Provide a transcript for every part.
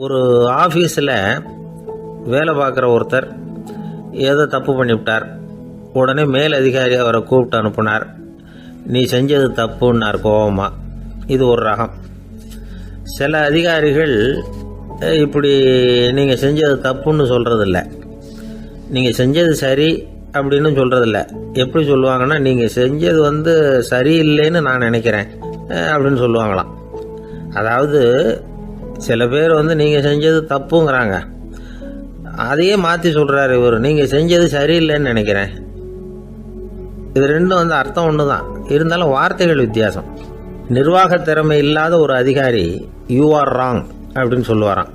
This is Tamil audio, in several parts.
ஒரு ஆஃபீஸில் வேலை பார்க்குற ஒருத்தர் ஏதோ தப்பு பண்ணிவிட்டார். உடனே மேல் அதிகாரி அவரை கூப்பிட்டு அனுப்புனார். நீ செஞ்சது தப்புன்னார் கோபமாக. இது ஒரு ரகம். சில அதிகாரிகள் இப்படி நீங்கள் செஞ்சது தப்புன்னு சொல்கிறதில்ல, நீங்கள் செஞ்சது சரி அப்படின்னு சொல்கிறதில்ல. எப்படி சொல்லுவாங்கன்னா, நீங்கள் செஞ்சது சரியில்லைன்னு நான் நினைக்கிறேன் அப்படின்னு சொல்லுவாங்களாம். அதாவது சில பேர் நீங்கள் செஞ்சது தப்புங்கிறாங்க, அதையே மாற்றி சொல்கிறாரு இவர், நீங்கள் செஞ்சது சரியில்லைன்னு நினைக்கிறேன். இது ரெண்டும் அர்த்தம் ஒன்று தான், இருந்தாலும் வார்த்தைகள் வித்தியாசம். நிர்வாக திறமை இல்லாத ஒரு அதிகாரி யூ ஆர் ராங் அப்படின்னு சொல்லுவாராம்.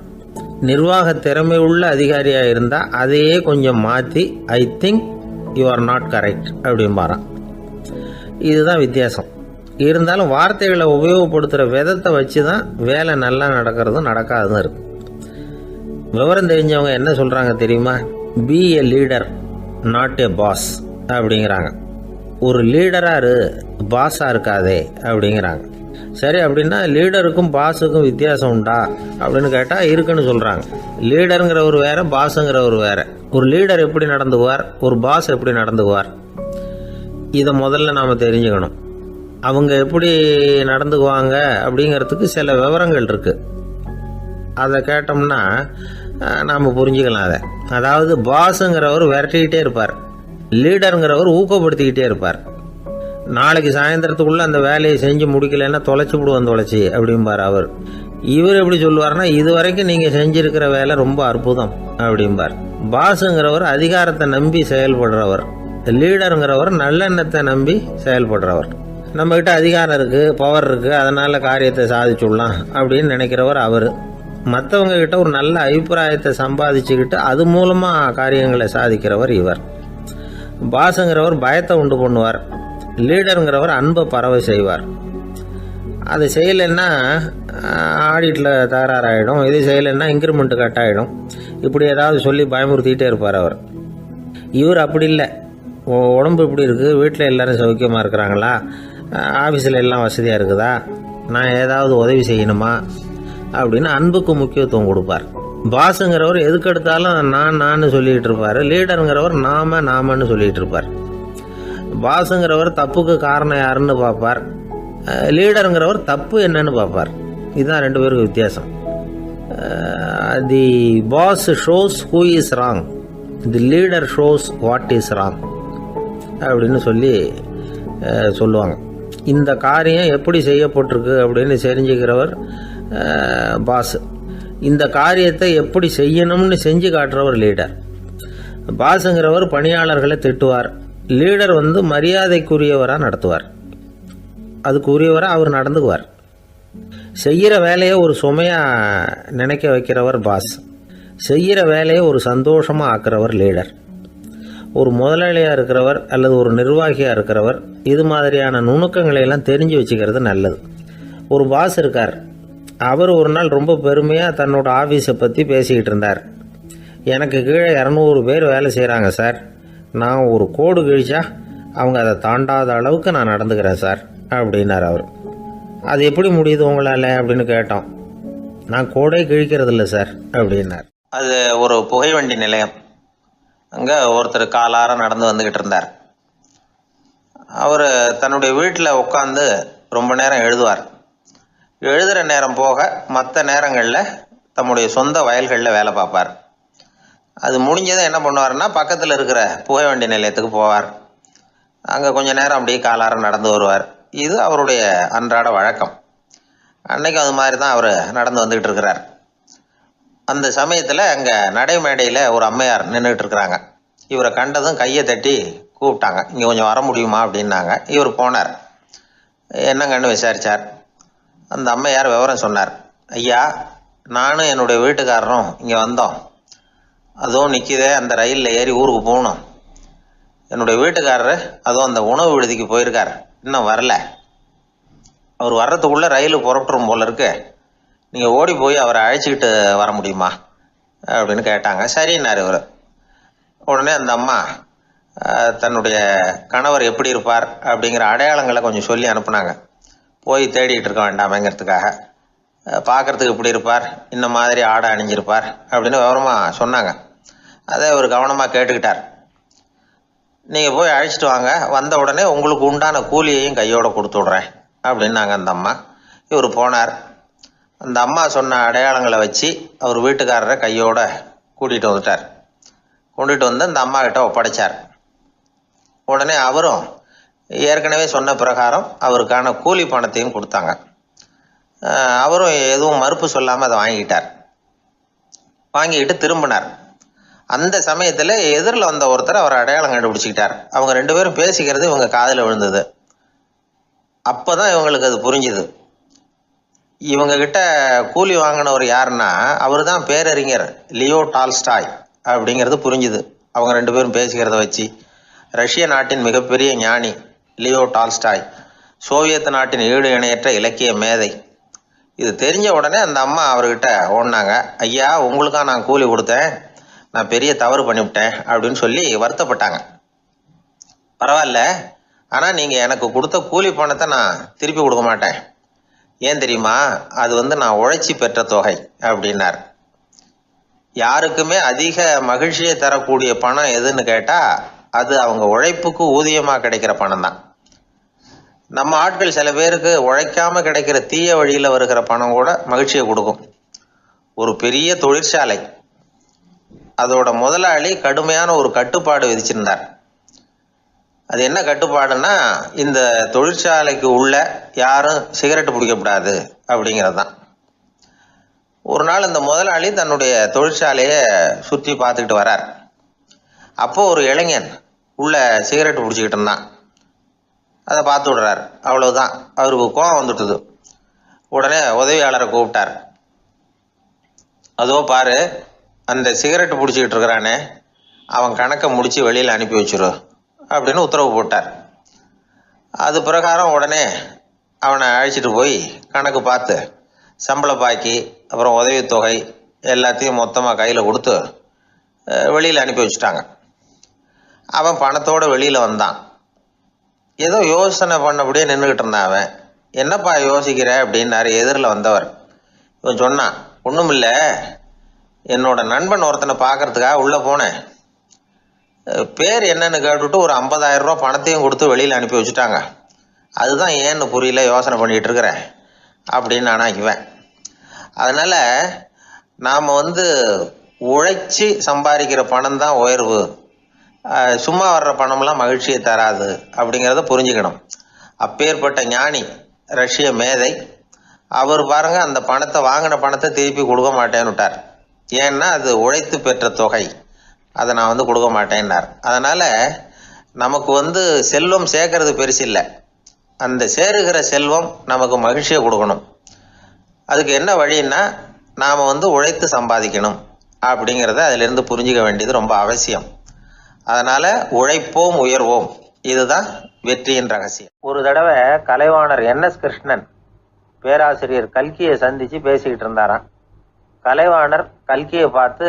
நிர்வாக திறமை உள்ள அதிகாரியாக இருந்தால் அதையே கொஞ்சம் மாற்றி I think you are not correct அப்படிம்பாரான். இதுதான் வித்தியாசம். இருந்தாலும் வார்த்தைகளை உபயோகப்படுத்துகிற விதத்தை வச்சு தான் வேலை நல்லா நடக்கிறதும் நடக்காததும் இருக்கு. விவரம் தெரிஞ்சவங்க என்ன சொல்கிறாங்க தெரியுமா? Be a leader not a boss அப்படிங்கிறாங்க. ஒரு லீடராக இரு, பாஸாக இருக்காதே அப்படிங்கிறாங்க. சரி, அப்படின்னா லீடருக்கும் பாஸுக்கும் வித்தியாசம் உண்டா அப்படின்னு கேட்டால் இருக்குன்னு சொல்கிறாங்க. லீடருங்கிறவர் வேற, பாஸுங்கிறவர் வேற. ஒரு லீடர் எப்படி நடந்துக்குவார், ஒரு பாஸ் எப்படி நடந்துக்குவார், இதை முதல்ல நாம் தெரிஞ்சுக்கணும். அவங்க எப்படி நடந்துக்குவாங்க அப்படிங்கிறதுக்கு சில விவரங்கள் இருக்குது. அதை கேட்டோம்னா நாம் புரிஞ்சுக்கலாம் அதை. அதாவது பாஸுங்கிறவர் விரட்டிக்கிட்டே இருப்பார், லீடருங்கிறவர் ஊக்கப்படுத்திக்கிட்டே இருப்பார். நாளைக்கு சாயந்தரத்துக்குள்ளே அந்த வேலையை செஞ்சு முடிக்கலைன்னா தொலைச்சி விடுவோம் தொலைச்சி அப்படிம்பார் அவர். இவர் எப்படி சொல்லுவார்னா, இது வரைக்கும் நீங்கள் செஞ்சுருக்கிற வேலை ரொம்ப அற்புதம் அப்படிம்பார். பாஸுங்கிறவர் அதிகாரத்தை நம்பி செயல்படுறவர், லீடருங்கிறவர் நல்லெண்ணத்தை நம்பி செயல்படுறவர். நம்மக்கிட்ட அதிகாரம் இருக்குது, பவர் இருக்குது, அதனால் காரியத்தை சாதிச்சுடலாம் அப்படின்னு நினைக்கிறவர் அவர். மற்றவங்க கிட்ட ஒரு நல்ல அபிப்பிராயத்தை சம்பாதிச்சுக்கிட்டு அது மூலமாக காரியங்களை சாதிக்கிறவர் இவர். பாஸுங்கிறவர் பயத்தை உண்டு பண்ணுவார், லீடருங்கிறவர் அன்பை பரவ செய்வார். அது செய்யலைன்னா ஆடிட்டில் தகராறாயிடும், இது செய்யலைன்னா இன்க்ரிமெண்ட் கட் ஆகிடும், இப்படி ஏதாவது சொல்லி பயமுறுத்திக்கிட்டே இருப்பார் அவர். இவர் அப்படி இல்லை. உடம்பு இப்படி இருக்குது, வீட்டில் எல்லோரும் சௌக்கியமாக இருக்கிறாங்களா, ஆஃபீஸில் எல்லாம் வசதியாக இருக்குதா, நான் ஏதாவது உதவி செய்யணுமா அப்படின்னு அன்புக்கு முக்கியத்துவம் கொடுப்பார். பாஸுங்கிறவர் எதுக்கெடுத்தாலும் நான் சொல்லிகிட்டு இருப்பார், லீடருங்கிறவர் நாமன்னு சொல்லிகிட்டு இருப்பார். பாஸுங்கிறவர் தப்புக்கு காரணம் யாருன்னு பார்ப்பார், லீடருங்கிறவர் தப்பு என்னன்னு பார்ப்பார். இதுதான் ரெண்டு பேருக்கு வித்தியாசம். The boss shows who is wrong, the leader shows what is wrong அப்படின்னு சொல்லுவாங்க. இந்த காரியம் எப்படி செய்யப்பட்டிருக்கு அப்படின்னு தெரிஞ்சுக்கிறவர் பாஸ். இந்த காரியத்தை எப்படி செய்யணும்னு செஞ்சு காட்டுறவர் லீடர். பாஸுங்கிறவர் பணியாளர்களை திட்டுவார், லீடர் மரியாதைக்குரியவராக நடத்துவார், அதுக்குரியவராக அவர் நடந்துக்குவார். செய்கிற வேலையை ஒரு சுமையாக நினைக்க வைக்கிறவர் பாஸ், செய்கிற வேலையை ஒரு சந்தோஷமாக ஆக்குறவர் லீடர். ஒரு முதலாளியாக இருக்கிறவர் அல்லது ஒரு நிர்வாகியாக இருக்கிறவர் இது மாதிரியான நுணுக்கங்களை எல்லாம் தெரிஞ்சு வச்சுக்கிறது நல்லது. ஒரு பாஸ் இருக்கார், அவர் ஒரு நாள் ரொம்ப பெருமையாக தன்னோட ஆஃபீஸை பற்றி பேசிக்கிட்டு இருந்தார். எனக்கு கீழே 200 பேர் வேலை செய்கிறாங்க சார், நான் ஒரு கோடு கிழிச்சா அவங்க அதை தாண்டாத அளவுக்கு நான் நடந்துக்கிறேன் சார் அப்படின்னார் அவர். அது எப்படி முடியுது உங்களால் அப்படின்னு கேட்டோம். நான் கோடே கிழிக்கிறதில்ல சார் அப்படின்னார். அது ஒரு புகைவண்டி நிலையம். அங்கே ஒருத்தர் காலார நடந்து வந்துக்கிட்டு இருந்தார். அவர் தன்னுடைய வீட்டில் உட்காந்து ரொம்ப நேரம் எழுதுவார். எழுதுகிற நேரம் போக மற்ற நேரங்களில் தம்முடைய சொந்த வயல்களில் வேலை பார்ப்பார். அது முடிஞ்சதை என்ன பண்ணுவார்னா, பக்கத்தில் இருக்கிற புகைவண்டி நிலையத்துக்கு போவார். அங்கே கொஞ்சம் நேரம் அப்படியே காலார நடந்து வருவார். இது அவருடைய அன்றாட வழக்கம். அன்னைக்கு அது மாதிரி தான் அவர் நடந்து வந்துக்கிட்டு இருக்கிறார். அந்த சமயத்தில் அங்கே நடைமேடையில் ஒரு அம்மையார் நின்றுட்டு இருக்கிறாங்க. இவரை கண்டதும் கையை தட்டி கூப்பிட்டாங்க, இங்கே கொஞ்சம் வர முடியுமா அப்படின்னாங்க. இவர் போனார். என்னங்கன்னு விசாரித்தார். அந்த அம்மையார் விவரம் சொன்னார். ஐயா, நானும் என்னுடைய வீட்டுக்காரரும் இங்கே வந்தோம், அதுவும் நிற்கிதே அந்த ரயிலில் ஏறி ஊருக்கு போகணும். என்னுடைய வீட்டுக்காரரு அதுவும் அந்த உணவு விடுதிக்கு போயிருக்கார், இன்னும் வரல. அவர் வர்றதுக்குள்ளே ரயில் புறப்பட்டுரும் போல இருக்கு, நீங்கள் ஓடி போய் அவரை அழைச்சிக்கிட்டு வர முடியுமா அப்படின்னு கேட்டாங்க. சரின்னார் இவர். உடனே அந்த அம்மா தன்னுடைய கணவர் எப்படி இருப்பார் அப்படிங்கிற அடையாளங்களை கொஞ்சம் சொல்லி அனுப்புனாங்க. போய் தேடிக்கிட்டு இருக்க வேண்டாமேங்கிறதுக்காக. பார்க்கறதுக்கு இப்படி இருப்பார், இந்த மாதிரி ஆடை அணிஞ்சிருப்பார் அப்படின்னு விவரமாக சொன்னாங்க. அதை அவர் கவனமாக கேட்டுக்கிட்டார். நீங்கள் போய் அழைச்சிட்டு வாங்க, வந்த உடனே உங்களுக்கு உண்டான கூலியையும் கையோடு கொடுத்து விட்றேன் அப்படின்னாங்க அந்த அம்மா. இவர் போனார். அந்த அம்மா சொன்ன அடையாளங்களை வச்சு அவர் வீட்டுக்காரரை கையோட கூட்டிகிட்டு வந்துட்டார். கொண்டுட்டு வந்து அந்த அம்மா கிட்ட ஒப்படைச்சார். உடனே அவரும் ஏற்கனவே சொன்ன பிரகாரம் அவருக்கான கூலி பணத்தையும் கொடுத்தாங்க. அவரும் எதுவும் மறுப்பு சொல்லாமல் அதை வாங்கிக்கிட்டார். வாங்கிக்கிட்டு திரும்பினார். அந்த சமயத்தில் எதிரில் வந்த ஒருத்தர் அவர் அடையாளம் கண்டுபிடிச்சிக்கிட்டார். அவங்க 2 பேரும் பேசிக்கிறது இவங்க காதில் விழுந்தது. அப்போ தான் இவங்களுக்கு அது புரிஞ்சுது. இவங்கக்கிட்ட கூலி வாங்கினவர் யாருன்னா அவர் தான் பேரறிஞர் லியோ டால்ஸ்டாய் அப்படிங்கிறது புரிஞ்சுது. அவங்க 2 பேரும் பேசிக்கிறத வச்சு ரஷ்ய நாட்டின் மிகப்பெரிய ஞானி லியோ டால்ஸ்டாய், சோவியத் நாட்டின் ஈடு இணையற்ற இலக்கிய மேதை. இது தெரிஞ்ச உடனே அந்த அம்மா அவர்கிட்ட ஓடினாங்க. ஐயா, உங்களுக்காக நான் கூலி கொடுத்தேன், நான் பெரிய தவறு பண்ணிவிட்டேன் அப்படின்னு சொல்லி வருத்தப்பட்டாங்க. பரவாயில்ல, ஆனால் நீங்கள் எனக்கு கொடுத்த கூலி பணத்தை நான் திருப்பி கொடுக்க மாட்டேன். ஏன் தெரியுமா? அது நான் உழைச்சி பெற்ற தொகை அப்படின்னார். யாருக்குமே அதிக மகிழ்ச்சியை தரக்கூடிய பணம் எதுன்னு கேட்டால் அது அவங்க உழைப்புக்கு ஊதியமாக கிடைக்கிற பணம் தான். நம்ம ஆட்கள் சில பேருக்கு உழைக்காமல் கிடைக்கிற தீய வழியில் வருகிற பணம் கூட மகிழ்ச்சியை கொடுக்கும். ஒரு பெரிய தொழிற்சாலை, அதோட முதலாளி கடுமையான ஒரு கட்டுப்பாடு விதிச்சிருந்தார். அது என்ன கட்டுப்பாடுன்னா, இந்த தொழிற்சாலைக்கு உள்ள யாரும் சிகரெட்டு பிடிக்கக்கூடாது அப்படிங்கிறது தான். ஒரு நாள் இந்த முதலாளி தன்னுடைய தொழிற்சாலையை சுற்றி பார்த்துக்கிட்டு வரார். அப்போது ஒரு இளைஞன் உள்ள சிகரெட்டு பிடிச்சிக்கிட்டு இருந்தான். அதை பார்த்து விடுறார். அவ்வளவுதான், அவருக்கு கோபம் வந்துட்டுது. உடனே உதவியாளரை கூப்பிட்டார். அதோ பாரு, அந்த சிகரெட்டு பிடிச்சிக்கிட்டு இருக்கிறானே, அவன் கணக்கை முடித்து வெளியில் அனுப்பி வச்சிரு அப்படின்னு உத்தரவு போட்டார். அது பிரகாரம் உடனே அவனை அழைச்சிட்டு போய் கணக்கு பார்த்து சம்பள பாக்கி அப்புறம் உதவித்தொகை எல்லாத்தையும் மொத்தமாக கையில் கொடுத்து வெளியில் அனுப்பி வச்சுட்டாங்க. அவன் பணத்தோடு வெளியில் வந்தான். ஏதோ யோசனை பண்ணபடியே நின்றுக்கிட்டு இருந்தான். அவன் என்னப்பா யோசிக்கிற அப்படின்னாரு எதிரில் வந்தவர். இவன் சொன்னான், ஒன்றும் இல்லை, என்னோட நண்பன் ஒருத்தனை பார்க்கறதுக்காக உள்ளே போனேன். பேர் என்னன்னு கேட்டுவிட்டு ஒரு 50,000 ரூபா பணத்தையும் கொடுத்து வெளியில் அனுப்பி வச்சுட்டாங்க. அதுதான் ஏன்னு புரியல, யோசனை பண்ணிகிட்டு இருக்கிறேன் அப்படின்னு நானாக்குவேன். அதனால் நாம் உழைச்சி சம்பாதிக்கிற பணம் தான் உயர்வு, சும்மா வர்ற பணம்லாம் மகிழ்ச்சியை தராது அப்படிங்கிறத புரிஞ்சுக்கணும். அப்பேற்பட்ட ஞானி ரஷ்ய மேதை அவர் பாருங்க, அந்த பணத்தை வாங்கின பணத்தை திருப்பி கொடுக்க மாட்டேன்னு விட்டார். ஏன்னா அது உழைத்து பெற்ற தொகை, அதை நான் கொடுக்க மாட்டேன்னார். அதனால் நமக்கு செல்வம் சேர்க்கறது பெருசு இல்லை, அந்த சேருகிற செல்வம் நமக்கு மகிழ்ச்சியை கொடுக்கணும். அதுக்கு என்ன வழின்னா, நாம் உழைத்து சம்பாதிக்கணும் அப்படிங்கிறத அதிலிருந்து புரிஞ்சிக்க வேண்டியது ரொம்ப அவசியம். அதனால் உழைப்போம் உயர்வோம், இதுதான் வெற்றியின் ரகசியம். ஒரு தடவை கலைவாணர் NS கிருஷ்ணன் பேராசிரியர் கல்கியை சந்தித்து பேசிக்கிட்டு இருந்தாராம். கலைவாணர் கல்கியை பார்த்து,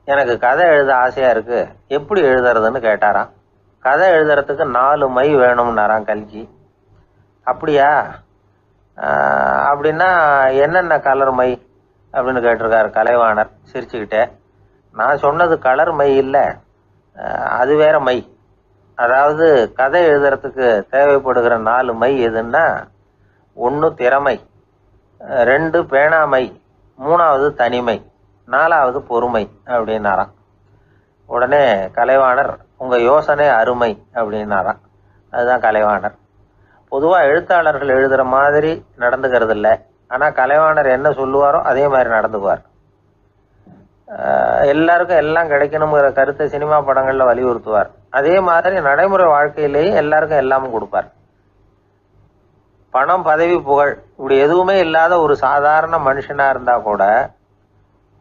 எனக்கு கதை எழுத ஆசையாக இருக்குது, எப்படி எழுதுறதுன்னு கேட்டாராம். கதை எழுதுறதுக்கு 4 மை வேணும்னாராம் கல்கி. அப்படியா, அப்படின்னா என்னென்ன கலர் மை அப்படின்னு கேட்டிருக்காரு கலைவாணர் சிரிச்சுக்கிட்டே. நான் சொன்னது கலர் மை இல்லை, அது வேற மை. அதாவது கதை எழுதுறதுக்கு தேவைப்படுகிற 4 மை எதுன்னா, 1 திறமை, 2 பேணாமை, 3வது தனிமை, 4வது பொறுமை அப்படின்னாராம். உடனே கலைவாணர், உங்கள் யோசனை அருமை அப்படின்னாராம். அதுதான் கலைவாணர். பொதுவாக எழுத்தாளர்கள் எழுதுகிற மாதிரி நடந்துக்கிறது இல்லை, ஆனால் கலைவாணர் என்ன சொல்லுவாரோ அதே மாதிரி நடந்துக்குவார். எல்லாருக்கும் எல்லாம் கிடைக்கணுங்கிற கருத்தை சினிமா படங்களில் வலியுறுத்துவார். அதே மாதிரி நடைமுறை வாழ்க்கையிலேயே எல்லாருக்கும் எல்லாமும் கொடுப்பார். பணம், பதவி, புகழ் இப்படி எதுவுமே இல்லாத ஒரு சாதாரண மனுஷனாக இருந்தால் கூட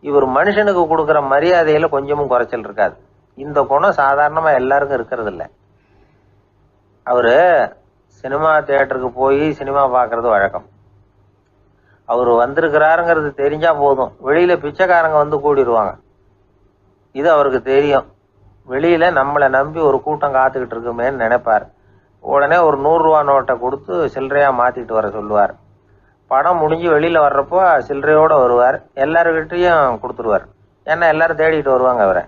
இவர் மனுஷனுக்கு கொடுக்குற மரியாதையில் கொஞ்சமும் குறைச்சல் இருக்காது. இந்த குணம் சாதாரணமாக எல்லாருக்கும் இருக்கிறது இல்லை. அவர் சினிமா தியேட்டருக்கு போய் சினிமா பார்க்குறது வழக்கம். அவர் வந்திருக்கிறாருங்கிறது தெரிஞ்சால் போதும், வெளியில் பிச்சைக்காரங்க கூடிடுவாங்க. இது அவருக்கு தெரியும். வெளியில் நம்மளை நம்பி ஒரு கூட்டம் காத்துக்கிட்டு இருக்குமேன்னு நினைப்பார். உடனே ஒரு 100 ரூபா நோட்டை கொடுத்து சில்லறையாக மாற்றிட்டு வர சொல்லுவார். படம் முடிஞ்சு வெளியில் வர்றப்போ சில்லறையோடு வருவார். எல்லாருக்கிட்டையும் கொடுத்துருவார். ஏன்னா எல்லாரும் தேடிட்டு வருவாங்க அவரை.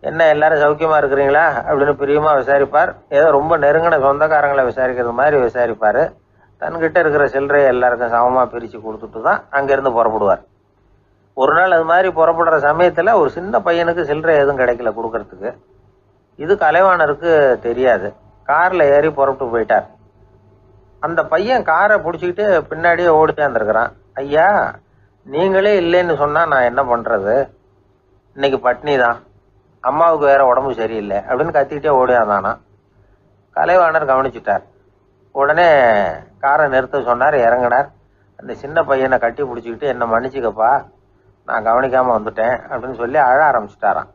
என்ன எல்லாரும் சௌக்கியமாக இருக்கிறீங்களா அப்படின்னு பிரியமாக விசாரிப்பார். ஏதோ ரொம்ப நெருங்கின சொந்தக்காரங்களை விசாரிக்கிறது மாதிரி விசாரிப்பார். தன்கிட்ட இருக்கிற சில்லறையை எல்லாருக்கும் சமமாக பிரித்து கொடுத்துட்டு தான் அங்கேருந்து புறப்படுவார். ஒரு நாள் அது மாதிரி புறப்படுற சமயத்தில் ஒரு சின்ன பையனுக்கு சில்லறை எதுவும் கிடைக்கல கொடுக்கறதுக்கு. இது கலைவாணருக்கு தெரியாது. காரில் ஏறி புறப்பட்டு போயிட்டார். அந்த பையன் காரை பிடிச்சிக்கிட்டு பின்னாடியே ஓடிச்சாந்துருக்கிறான். ஐயா, நீங்களே இல்லைன்னு சொன்னால் நான் என்ன பண்ணுறது? இன்னைக்கு பட்னி தான், அம்மாவுக்கு வேற உடம்பு சரியில்லை அப்படின்னு கத்திக்கிட்டே ஓடியாந்தானா. கலைவாணர் கவனிச்சுட்டார். உடனே காரை நிறுத்த சொன்னார். இறங்கினார். அந்த சின்ன பையனை கட்டி பிடிச்சிக்கிட்டு என்னை மன்னிச்சுக்கப்பா, நான் கவனிக்காமல் வந்துட்டேன் அப்படின்னு சொல்லி அழ ஆரம்பிச்சுட்டாராம்.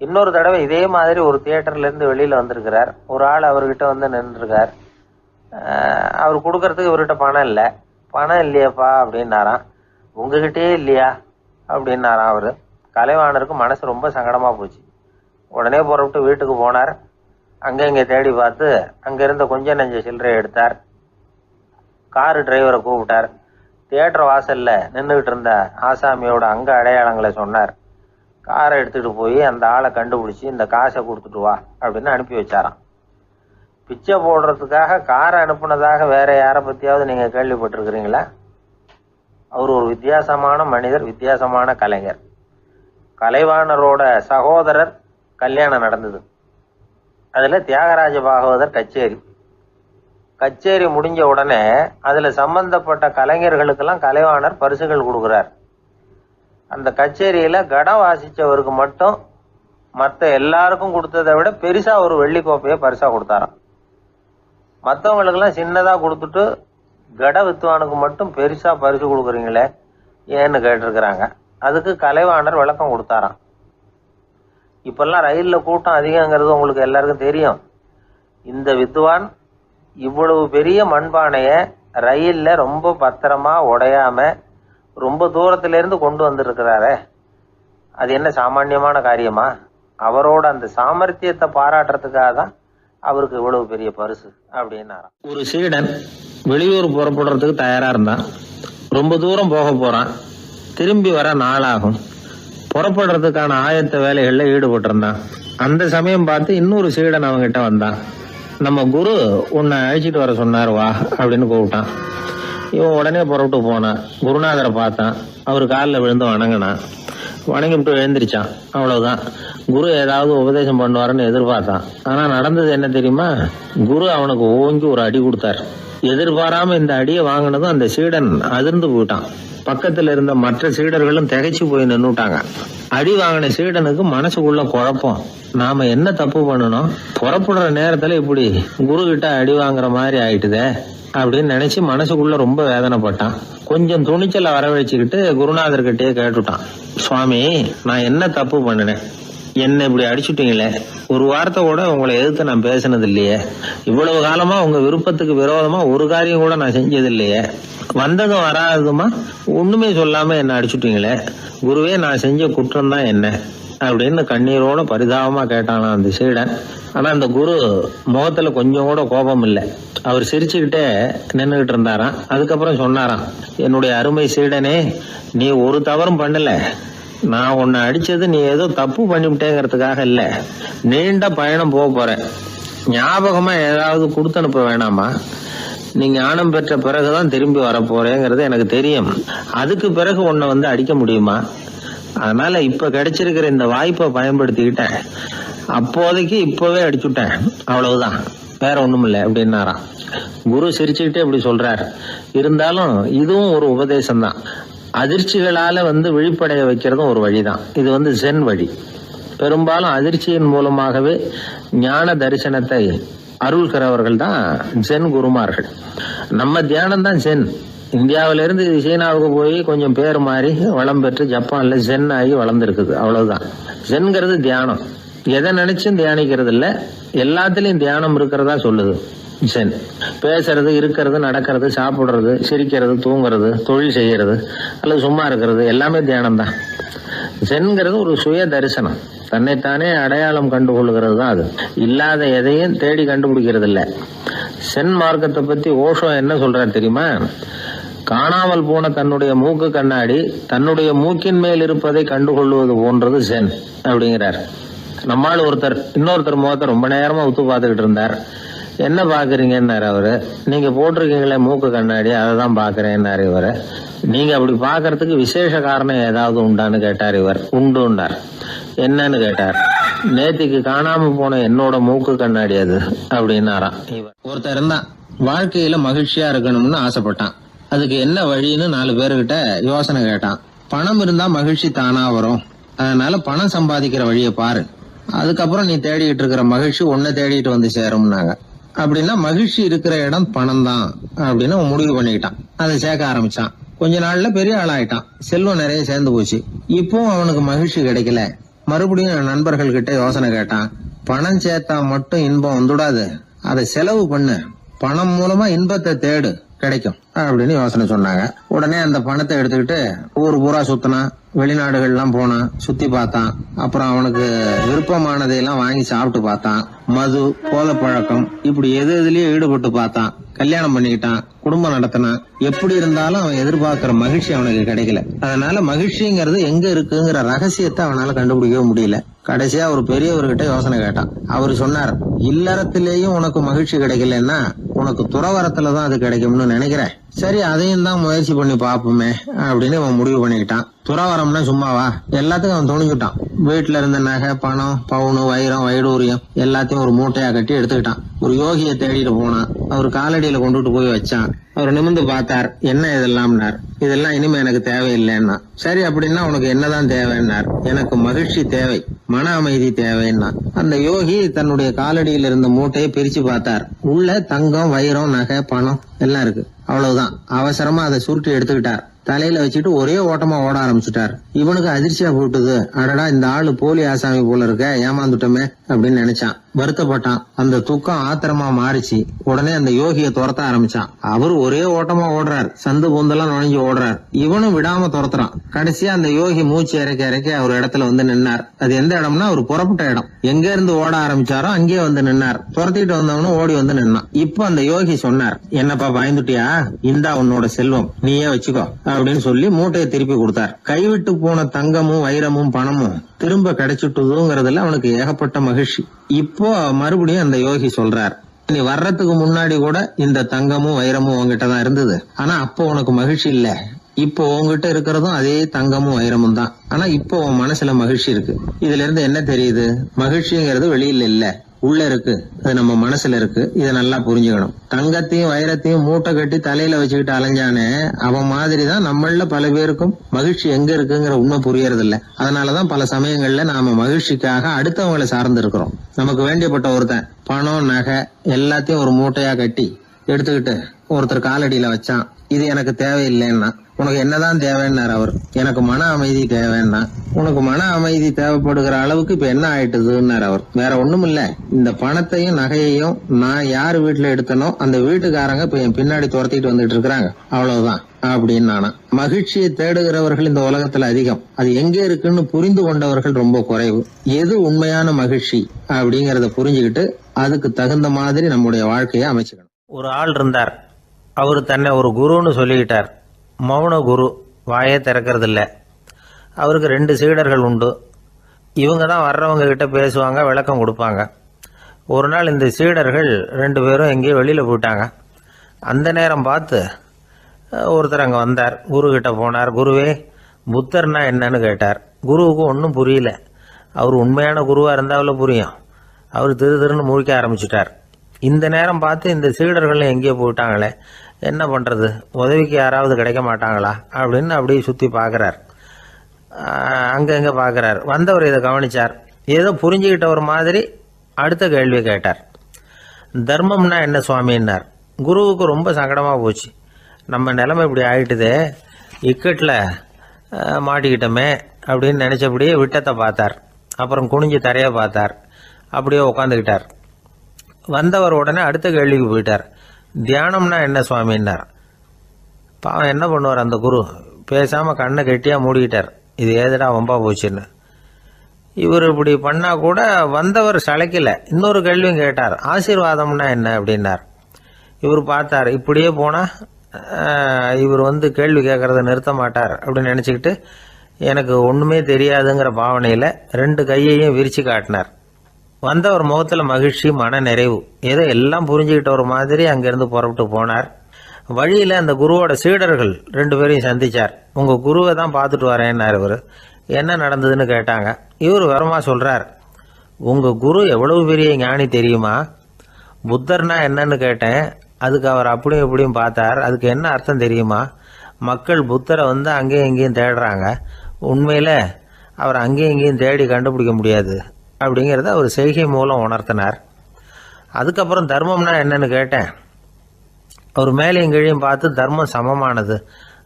இன்னொரு தடவை இதே மாதிரி ஒரு தியேட்டர்லேருந்து வெளியில் வந்திருக்கிறார். ஒரு ஆள் அவர்கிட்ட வந்து நின்றுருக்கார். அவர் கொடுக்கறதுக்கு இவர்கிட்ட பணம் இல்லை. பணம் இல்லையாப்பா அப்படின்னாராம். உங்ககிட்டே இல்லையா அப்படின்னாராம் அவர். கலைவாணருக்கு மனசு ரொம்ப சங்கடமாக போச்சு. உடனே புறப்பட்டு வீட்டுக்கு போனார். அங்கே இங்கே தேடி பார்த்து அங்கே இருந்த கொஞ்சம் நெஞ்ச சில்லறையை எடுத்தார். காரு டிரைவரை கூப்பிட்டார். தியேட்டர் வாசலில் நின்றுக்கிட்டு இருந்த ஆசாமியோட அங்க அடையாளங்களை சொன்னார். காரை எடுத்துகிட்டு போய் அந்த ஆளை கண்டுபிடிச்சி இந்த காசை கொடுத்துட்டு வா அப்படின்னு அனுப்பி வச்சாராம். பிச்சை போடுறதுக்காக காரை அனுப்புனதாக வேற யாரை பற்றியாவது நீங்கள் கேள்விப்பட்டிருக்கிறீங்களா? அவர் ஒரு வித்தியாசமான மனிதர், வித்தியாசமான கலைஞர். கலைவாணரோட சகோதரர் கல்யாணம் நடந்தது. அதில் தியாகராஜ பாகவதர் கச்சேரி முடிஞ்ச உடனே அதில் சம்பந்தப்பட்ட கலைஞர்களுக்கெல்லாம் கலைவாணர் பரிசுகள் கொடுக்குறார். அந்த கச்சேரியில் கடம் வாசித்தவருக்கு மட்டும் மற்ற எல்லாருக்கும் கொடுத்ததை விட பெருசாக ஒரு வெள்ளி கோப்பையை பரிசாக கொடுத்தாராம். மற்றவங்களுக்கெல்லாம் சின்னதாக கொடுத்துட்டு கட வித்துவானுக்கு மட்டும் பெருசாக பரிசு கொடுக்குறீங்களே ஏன்னு கேட்டிருக்கிறாங்க. அதுக்கு கலைவாணர் விளக்கம் கொடுத்தாராம். இப்பெல்லாம் ரயிலில் கூட்டம் அதிகங்கிறது உங்களுக்கு எல்லாருக்கும் தெரியும். இந்த வித்வான் இவ்வளவு பெரிய மண்பானையை ரயிலில் ரொம்ப பத்திரமா உடையாம ரொம்ப தூரத்திலேருந்து கொண்டு வந்திருக்கிறாரே, அது என்ன சாமானியமான காரியமா? அவரோட அந்த சாமர்த்தியத்தை பாராட்டுறதுக்காக தான் அவருக்கு இவ்வளவு பெரிய பரிசு அப்படின்னாராம். ஒரு சீடன் வெளியூர் புறப்படுறதுக்கு தயாரா இருந்தான். ரொம்ப தூரம் போக போறான். திரும்பி வர நாளாகும். புறப்படுறதுக்கான ஆயத்த வேலைகள்ல ஈடுபட்டிருந்தான். அந்த சமயம் பார்த்து இன்னொரு சீடன் அவங்ககிட்ட வந்தான். நம்ம குரு உன்னை அழைச்சிட்டு வர சொன்னார், வா அப்படின்னு கூப்பிட்டான். இவன் உடனே புறப்பட்டு போனான். குருநாதரை பார்த்தான். அவர் காலில் விழுந்து வணங்கினான். வணங்கிவிட்டு எழுந்திரிச்சான். அவ்வளவுதான். குரு ஏதாவது உபதேசம் பண்ணுவாருன்னு எதிர்பார்த்தான். ஆனா நடந்தது என்ன தெரியுமா? குரு அவனுக்கு ஓங்கி ஒரு அடி கொடுத்தார். எதிர்பாராம இந்த அடியை வாங்கினதும் அந்த சீடன் அதிர்ந்து போயிட்டான். பக்கத்துல இருந்த மற்ற சீடர்களும் திகைச்சு போய் நின்னுட்டாங்க. அடி வாங்கின சீடனுக்கு மனசுக்குள்ள குழப்பம். நாம என்ன தப்பு பண்ணணும், புறப்படுற நேரத்துல இப்படி குரு கிட்ட அடி வாங்குற மாதிரி ஆயிட்டுதே அப்படின்னு நினைச்சு மனசுக்குள்ள ரொம்ப வேதனைப்பட்டான். கொஞ்சம் துணிச்சலை வரவழைச்சுக்கிட்டு குருநாதர்கிட்டயே கேட்டுட்டான். சுவாமி, நான் என்ன தப்பு பண்ணினேன்? என்ன இப்படி அடிச்சுட்டீங்களே, ஒரு வார்த்தை கூட உங்களை எதிர்த்து நான் பேசினது இல்லையே, இவ்வளவு காலமா உங்க விருப்பத்துக்கு விரோதமா ஒரு காரியம் கூட நான் செஞ்சது இல்லையே, வந்ததும் வராததுமா ஒண்ணுமே சொல்லாம என்ன அடிச்சுட்டீங்களே, குருவே நான் செஞ்ச குற்றம் தான் என்ன அப்படின்னு கண்ணீரோட பரிதாபமா கேட்டானா அந்த சீடன். ஆனா அந்த குரு முகத்துல கொஞ்சம் கூட கோபம் இல்லை. அவர் சிரிச்சுக்கிட்டே நின்றுகிட்டு இருந்தாராம். அதுக்கப்புறம் சொன்னாராம், என்னுடைய அருமை சீடனே, நீ ஒரு தவறும் பண்ணல. நான் உன்னை அடிச்சது நீ ஏதோ தப்பு பண்ணிவிட்டேங்கிறதுக்காக இல்ல, நீண்ட பயணம் போக போறேன், ஞாபகமா ஏதாவது கொடுத்து அனுப்ப வேணாமா? நீ ஞானம் பெற்ற பிறகுதான் திரும்பி வர போறேங்கிறது எனக்கு தெரியும். அதுக்கு பிறகு உன்னை வந்து அடிக்க முடியுமா? அதனால இப்ப கிடைச்சிருக்கிற இந்த வாய்ப்பை பயன்படுத்திக்கிட்டேன். அப்போதைக்கு இப்பவே அடிச்சுட்டேன், அவ்வளவுதான், வேற ஒண்ணும் இல்லை அப்படின்னாராம். குரு சிரிச்சுக்கிட்டே இப்படி சொல்றார். இருந்தாலும் இதுவும் ஒரு உபதேசம் தான். அதிர்ச்சிகளால விழிப்படைய வைக்கிறதும் ஒரு வழிதான். இது ஜென் வழி. பெரும்பாலும் அதிர்ச்சியின் மூலமாகவே ஞான தரிசனத்தை அருள்கிறவர்கள் தான் ஜென் குருமார்கள். நம்ம தியானம் தான் ஜென். இந்தியாவிலிருந்து சீனாவுக்கு போய் கொஞ்சம் பேர் மாறி வளம் பெற்று ஜப்பான்ல ஜென் ஆகி வளர்ந்துருக்குது, அவ்வளவுதான். ஜென்கிறது தியானம். எதை நினைச்சும் தியானிக்கிறது இல்ல, எல்லாத்துலயும் தியானம் இருக்கிறதா சொல்லுது ஜென். பேசுறது, இருக்கிறது, நடக்கிறது, சாப்பிடுறது, சிரிக்கிறது, தூங்குறது, தொழில் செய்யறது அல்லது சும்மா இருக்கிறது எல்லாமே தியானம் தான். ஜென்கிறது ஒரு சுய தரிசனம். தன்னைத்தானே அடையாளம் கண்டுகொள்கிறது தான் அது. இல்லாத எதையும் தேடி கண்டுபிடிக்கிறது இல்லை. சென் மார்க்கத்தை பத்தி ஓஷோ என்ன சொல்றாரு தெரியுமா? காணாமல் போன தன்னுடைய மூக்கு கண்ணாடி தன்னுடைய மூக்கின் மேல் இருப்பதை கண்டுகொள்வது போன்றது சென் அப்படிங்கிறார். நம்மால் இன்னொருத்தர் முகத்தை ரொம்ப நேரமா உத்து பார்த்துக்கிட்டு இருந்தார். என்ன பாக்குறீங்கன்னாரு அவரு. நீங்க போட்டிருக்கீங்களே மூக்கு கண்ணாடி, அதை தான் பாக்குறேன்னாரு இவரு. நீங்க அப்படி பாக்குறதுக்கு விசேஷ காரணம் ஏதாவது உண்டான்னு கேட்டார் இவர். உண்டுன்னார். என்னன்னு கேட்டார். நேத்திக்கு காணாம போன என்னோட மூக்கு கண்ணாடி அது அப்படின்னாராம் இவர். ஒருத்தர் இருந்தான், வாழ்க்கையில மகிழ்ச்சியா இருக்கணும்னு ஆசைப்பட்டான். அதுக்கு என்ன வழின்னு 4 பேருகிட்ட யோசனை கேட்டான். பணம் இருந்தா மகிழ்ச்சி தானா வரும், அதனால பணம் சம்பாதிக்கிற வழியை பாரு, அதுக்கப்புறம் நீ தேடிட்டு இருக்கிற மகிழ்ச்சி உன்னை தேடிட்டு வந்து சேரும்னாங்க. அப்படின்னா மகிழ்ச்சி இருக்கிற இடம் பணம் தான் அப்படின்னு அவன் முடிவு பண்ணிக்கிட்டான். அதை சேர்க்க ஆரம்பிச்சான். கொஞ்ச நாள்ல பெரிய ஆளாயிட்டான். செல்வம் நிறைய சேர்ந்து போச்சு. இப்பவும் அவனுக்கு மகிழ்ச்சி கிடைக்கல. மறுபடியும் நண்பர்கள் கிட்ட யோசனை கேட்டான். பணம் சேர்த்தா மட்டும் இன்பம் வந்துடாது, அதை செலவு பண்ணு, பணம் மூலமா இன்பத்தை தேடு, கிடைக்கும் அப்படின்னு யோசனை சொன்னாங்க. உடனே அந்த பணத்தை எடுத்துக்கிட்டு ஊர் பூரா சுத்தினான். வெளிநாடுகள்லாம் போனான், சுத்தி பார்த்தான். அப்புறம் அவனுக்கு விருப்பமானதையெல்லாம் வாங்கி சாப்பிட்டு பார்த்தான். மது, கோல பழக்கம், இப்படி எதுலயும் ஈடுபட்டு பார்த்தான். கல்யாணம் பண்ணிக்கிட்டான், குடும்பம் நடத்தினான். எப்படி இருந்தாலும் அவன் எதிர்பார்க்கிற மகிழ்ச்சி அவனுக்கு கிடைக்கல. அதனால மகிழ்ச்சிங்கிறது எங்க இருக்குங்கிற ரகசியத்தை அவனால கண்டுபிடிக்கவே முடியல. கடைசியா ஒரு பெரியவர்கிட்ட யோசனை கேட்டான். அவரு சொன்னார், இல்லறத்திலேயும் உனக்கு மகிழ்ச்சி கிடைக்கலன்னா உனக்கு துறவரத்துலதான் அது கிடைக்கும்னு நினைக்கிறேன். சரி, அதையும் தான் முயற்சி பண்ணி பாப்போமே அப்படின்னு அவன் முடிவு பண்ணிக்கிட்டான். துறவரம்னா சும்மாவா? எல்லாத்துக்கும் அவன் துணிஞ்சுட்டான். வீட்டுல இருந்த நகை, பணம், பவுனு, வைரம், வைடூரியம் எல்லாத்தையும் ஒரு மூட்டையா கட்டி எடுத்துக்கிட்டான். ஒரு யோகியை தேடிட்டு போனான். அவர் காலடியில கொண்டுட்டு போய் வச்சான். அவர் நிமிர்ந்து பார்த்தார். என்ன இதெல்லாம்னார். இதெல்லாம் இனிமே எனக்கு தேவையில்லைன்னா. சரி, அப்படின்னா உனக்கு என்னதான் தேவைன்னார். எனக்கு மகிழ்ச்சி தேவை, மன அமைதி தேவைன்னா. அந்த யோகி தன்னுடைய காலடியில் இருந்த மூட்டையை பிரிச்சு பார்த்தார். உள்ள தங்கம், வைரம், நகை, பணம் எல்லாம் இருக்கு. அவ்வளவுதான். அவசரமா அதை சுருட்டி எடுத்துக்கிட்டார். தலையில வச்சுட்டு ஒரே ஓட்டமா ஓட ஆரம்பிச்சுட்டார். இவனுக்கு அதிர்ச்சியா போட்டுது. அடடா, இந்த ஆளு போலி ஆசாமி போல இருக்க, ஏமாந்துட்டோமே அப்படின்னு நினைச்சான். வருத்தப்பட்டான். அந்த துக்கம் ஆத்திரமா மாறிச்சு. உடனே அந்த யோகியை துரத்த ஆரம்பிச்சான். அவரு ஒரே ஓட்டமா ஓடுறார். சந்து பொந்தெல்லாம் நுழைஞ்சு ஓடுறார். இவனும் விடாம துரத்துறான். கடைசியா அந்த யோகி மூச்சு இறக்க ஒரு இடத்துல வந்து நின்னார். அது எந்த இடம்னா ஒரு புறப்பட்ட இடம். எங்க இருந்து ஓட ஆரம்பிச்சாரோ அங்கேயே வந்து நின்னார். துரத்திட்டு வந்தவனும் ஓடி வந்து நின்னான். இப்ப அந்த யோகி சொன்னார், என்னப்பா பயந்துட்டியா? இந்தா உன்னோட செல்வம், நீயே வச்சுக்கோ அப்படின்னு சொல்லி மூட்டையை திருப்பி கொடுத்தார். கைவிட்டு போன தங்கமும், வைரமும், பணமும் திரும்ப கிடைச்சிட்டுதுங்கிறதுல அவனுக்கு ஏகப்பட்ட மகிழ்ச்சி. இப்போ மறுபடியும் அந்த யோகி சொல்றார், நீ வர்றதுக்கு முன்னாடி கூட இந்த தங்கமும் வைரமும் உங்ககிட்டதான் இருந்தது. ஆனா அப்போ உனக்கு மகிழ்ச்சி இல்ல. இப்போ உங்ககிட்ட இருக்கிறதும் அதே தங்கமும் வைரமும் தான். ஆனா இப்போ உன் மனசுல மகிழ்ச்சி இருக்கு. இதுல இருந்து என்ன தெரியுது? மகிழ்ச்சிங்கிறது வெளியில இல்ல, உள்ள இருக்கு. அது நம்ம மனசுல இருக்கு. இதை நல்லா புரிஞ்சுக்கணும். தங்கத்தையும் வைரத்தையும் மூட்டை கட்டி தலையில வச்சுக்கிட்டு அலைஞ்சானே, அவன் மாதிரிதான் நம்மள பல பேருக்கும் மகிழ்ச்சி எங்க இருக்குங்கிற உண்மை புரியறது இல்ல. அதனாலதான் பல சமயங்கள்ல நாம மகிழ்ச்சிக்காக அடுத்தவங்களை சார்ந்து இருக்கிறோம். நமக்கு வேண்டியப்பட்ட ஒருத்தன் பணம், நகை எல்லாத்தையும் ஒரு மூட்டையா கட்டி எடுத்துக்கிட்டு ஒருத்தர் காலடியில வச்சான். இது எனக்கு தேவையில்லைன்னா. உனக்கு என்னதான் தேவைன்னார் அவர். எனக்கு மன அமைதி தேவைன்னா. உனக்கு மன அமைதி தேவைப்படுகிற அளவுக்கு இப்ப என்ன ஆயிட்டுதுன்னார் அவர். வேற ஒண்ணும் இல்ல, இந்த பணத்தையும் நகையையும் நான் யாரு வீட்டுல எடுத்தனோ அந்த வீட்டுக்காரங்க இப்ப என் பின்னாடி துரத்திட்டு வந்துட்டு இருக்கிறாங்க, அவ்வளவுதான் அப்படின்னு நானா. மகிழ்ச்சியை தேடுகிறவர்கள் இந்த உலகத்துல அதிகம். அது எங்க இருக்குன்னு புரிந்து கொண்டவர்கள் ரொம்ப குறைவு. எது உண்மையான மகிழ்ச்சி அப்படிங்கறத புரிஞ்சுக்கிட்டு அதுக்கு தகுந்த மாதிரி நம்முடைய வாழ்க்கையை அமைச்சுக்கணும். ஒரு ஆள் இருந்தார். அவரு தன்னை ஒரு குருன்னு சொல்லிக்கிட்டார். மௌன குரு, வாயே திறக்கிறது இல்லை. அவருக்கு 2 சீடர்கள் உண்டு. இவங்க தான் வர்றவங்க கிட்ட பேசுவாங்க, விளக்கம் கொடுப்பாங்க. ஒரு நாள் இந்த சீடர்கள் 2 பேரும் எங்கேயோ வெளியில் போயிட்டாங்க. அந்த நேரம் பார்த்து ஒருத்தர் அங்கே வந்தார். குரு கிட்ட போனார். குருவே, புத்தர்னா என்னன்னு கேட்டார். குருவுக்கு ஒன்றும் புரியல. அவர் உண்மையான குருவாக இருந்தாவில் புரியும். அவர் திருன்னு முழிக்க ஆரம்பிச்சுட்டார். இந்த நேரம் பார்த்து இந்த சீடர்கள் எங்கேயோ போயிட்டாங்களே, என்ன பண்ணுறது, உதவிக்கு யாராவது கிடைக்க மாட்டாங்களா அப்படின்னு அப்படியே சுற்றி பார்க்குறார். அங்கங்கே பார்க்குறார். வந்தவர் இதை கவனிச்சார். ஏதோ புரிஞ்சுக்கிட்ட ஒரு மாதிரி அடுத்த கேள்வியை கேட்டார். தர்மம்னா என்ன சுவாமின்னார். குருவுக்கு ரொம்ப சங்கடமாக போச்சு. நம்ம நிலைமை இப்படி ஆகிட்டுதே, இக்கட்டில் மாட்டிக்கிட்டோமே அப்படின்னு நினச்சபடியே விட்டத்தை பார்த்தார். அப்புறம் குனிஞ்சு தரையை பார்த்தார். அப்படியே உட்காந்துக்கிட்டார். வந்தவர் உடனே அடுத்த கேள்விக்கு போயிட்டார். தியானம்னா என்ன சுவாமின்னார். பாவம் என்ன பண்ணுவார் அந்த குரு, பேசாமல் கண்ணை கெட்டியாக மூடிக்கிட்டார். இது ஏதடா வம்பா போச்சுன்னு. இவர் இப்படி பண்ணால் கூட வந்தவர் சளைக்கல. இன்னொரு கேள்வியும் கேட்டார். ஆசீர்வாதம்னா என்ன அப்படின்னார். இவர் பார்த்தார், இப்படியே போனால் இவர் கேள்வி கேட்குறத நிறுத்த மாட்டார் அப்படின்னு நினச்சிக்கிட்டு எனக்கு ஒன்றுமே தெரியாதுங்கிற பாவனையில் 2 கையையும் விரித்து காட்டினார். வந்தவர் முகத்தில் மகிழ்ச்சி, மன நிறைவு, ஏதோ எல்லாம் புரிஞ்சுக்கிட்ட ஒரு மாதிரி அங்கேருந்து புறப்பட்டு போனார். வழியில் அந்த குருவோட சீடர்கள் 2 பேரையும் சந்தித்தார். உங்கள் குருவை தான் பார்த்துட்டு வரேன்னார் இவர். என்ன நடந்ததுன்னு கேட்டாங்க. இவர் விவரமாக சொல்கிறார். உங்கள் குரு எவ்வளவு பெரிய ஞானி தெரியுமா? புத்தர்னா என்னன்னு கேட்டேன். அதுக்கு அவர் அப்படியும் இப்படியும் பார்த்தார். அதுக்கு என்ன அர்த்தம் தெரியுமா? மக்கள் புத்தரை அங்கேயும் இங்கேயும் தேடுறாங்க. உண்மையில் அவர் அங்கேயும் இங்கேயும் தேடி கண்டுபிடிக்க முடியாது அப்படிங்கிறத அவர் செய்கை மூலம் உணர்த்தினார். அதுக்கப்புறம் தர்மம்னா என்னன்னு கேட்டேன். அவர் மேலேயும் கீழையும் பார்த்து தர்மம் சமமானது,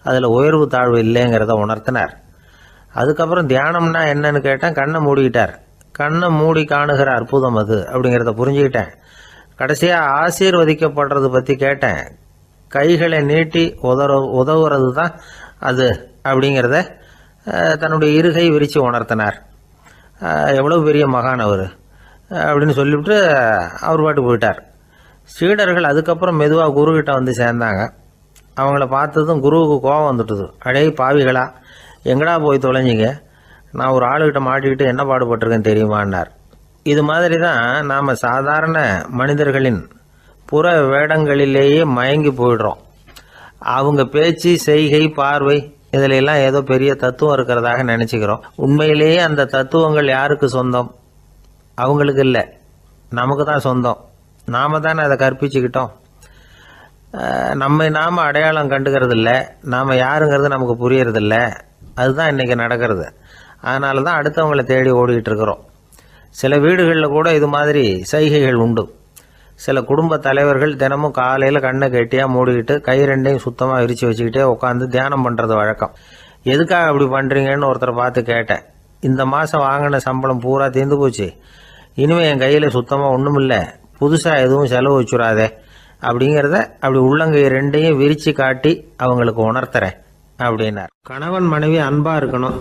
அதில் உயர்வு தாழ்வு இல்லைங்கிறத உணர்த்தினார். அதுக்கப்புறம் தியானம்னா என்னன்னு கேட்டேன். கண்ணை மூடிக்கிட்டார். கண்ணை மூடி காணுகிற அற்புதம் அது அப்படிங்கிறத புரிஞ்சுக்கிட்டேன். கடைசியாக ஆசீர்வதிக்கப்படுறது பற்றி கேட்டேன். கைகளை நீட்டி உதவுறது தான் அது அப்படிங்கிறத தன்னுடைய இருகை விரித்து உணர்த்தினார். எவ்வளோ பெரிய மகான் அவர் அப்படின்னு சொல்லிவிட்டு அவர் பாட்டுக்கு போயிட்டார். சீடர்கள் அதுக்கப்புறம் மெதுவாக குருக்கிட்ட சேர்ந்தாங்க. அவங்கள பார்த்ததும் குருவுக்கு கோபம் வந்துட்டுது. அடே பாவிகளா, எங்கடா போய் தொலைஞ்சிங்க? நான் ஒரு ஆளுகிட்ட மாட்டிக்கிட்டு என்ன பாடுபட்டிருக்கேன்னு தெரியுமான்னார். இது மாதிரி தான் நாம் சாதாரண மனிதர்களின் புற வேடங்களிலேயே மயங்கி போயிடுறோம். அவங்க பேச்சு, செய்கை, பார்வை இதிலெல்லாம் ஏதோ பெரிய தத்துவம் இருக்கிறதாக நினச்சிக்கிறோம். உண்மையிலேயே அந்த தத்துவங்கள் யாருக்கு சொந்தம்? அவங்களுக்கு இல்லை, நமக்கு தான் சொந்தம். நாம் தானே அதை கற்பிச்சுக்கிட்டோம். நம்மை நாம் அடையாளம் கண்டுக்கிறது இல்லை. நாம் யாருங்கிறது நமக்கு புரியறதில்ல. அதுதான் இன்றைக்கி நடக்கிறது. அதனால தான் அடுத்தவங்களை தேடி ஓடிக்கிட்டு இருக்கிறோம். சில வீடுகளில் கூட இது மாதிரி சைகைகள் உண்டு. சில குடும்ப தலைவர்கள் தினமும் காலையில் கண்ணை கெட்டியாக மூடிக்கிட்டு கை 2ஐயும் சுத்தமாக விரித்து வச்சுக்கிட்டே உட்காந்து தியானம் பண்ணுறது வழக்கம். எதுக்காக அப்படி பண்ணுறீங்கன்னு ஒருத்தரை பார்த்து கேட்டேன். இந்த மாதம் வாங்கின சம்பளம் பூரா தீர்ந்து போச்சு, இனிமேல் என் கையில் சுத்தமாக ஒன்றும் இல்லை, புதுசாக எதுவும் செலவு வச்சுடாதே அப்படிங்கிறத அப்படி உள்ளங்கை 2ஐயும் விரித்து காட்டி அவங்களுக்கு உணர்த்துறேன் அப்படின்னார். கணவன் மனைவி அன்பாக இருக்கணும்,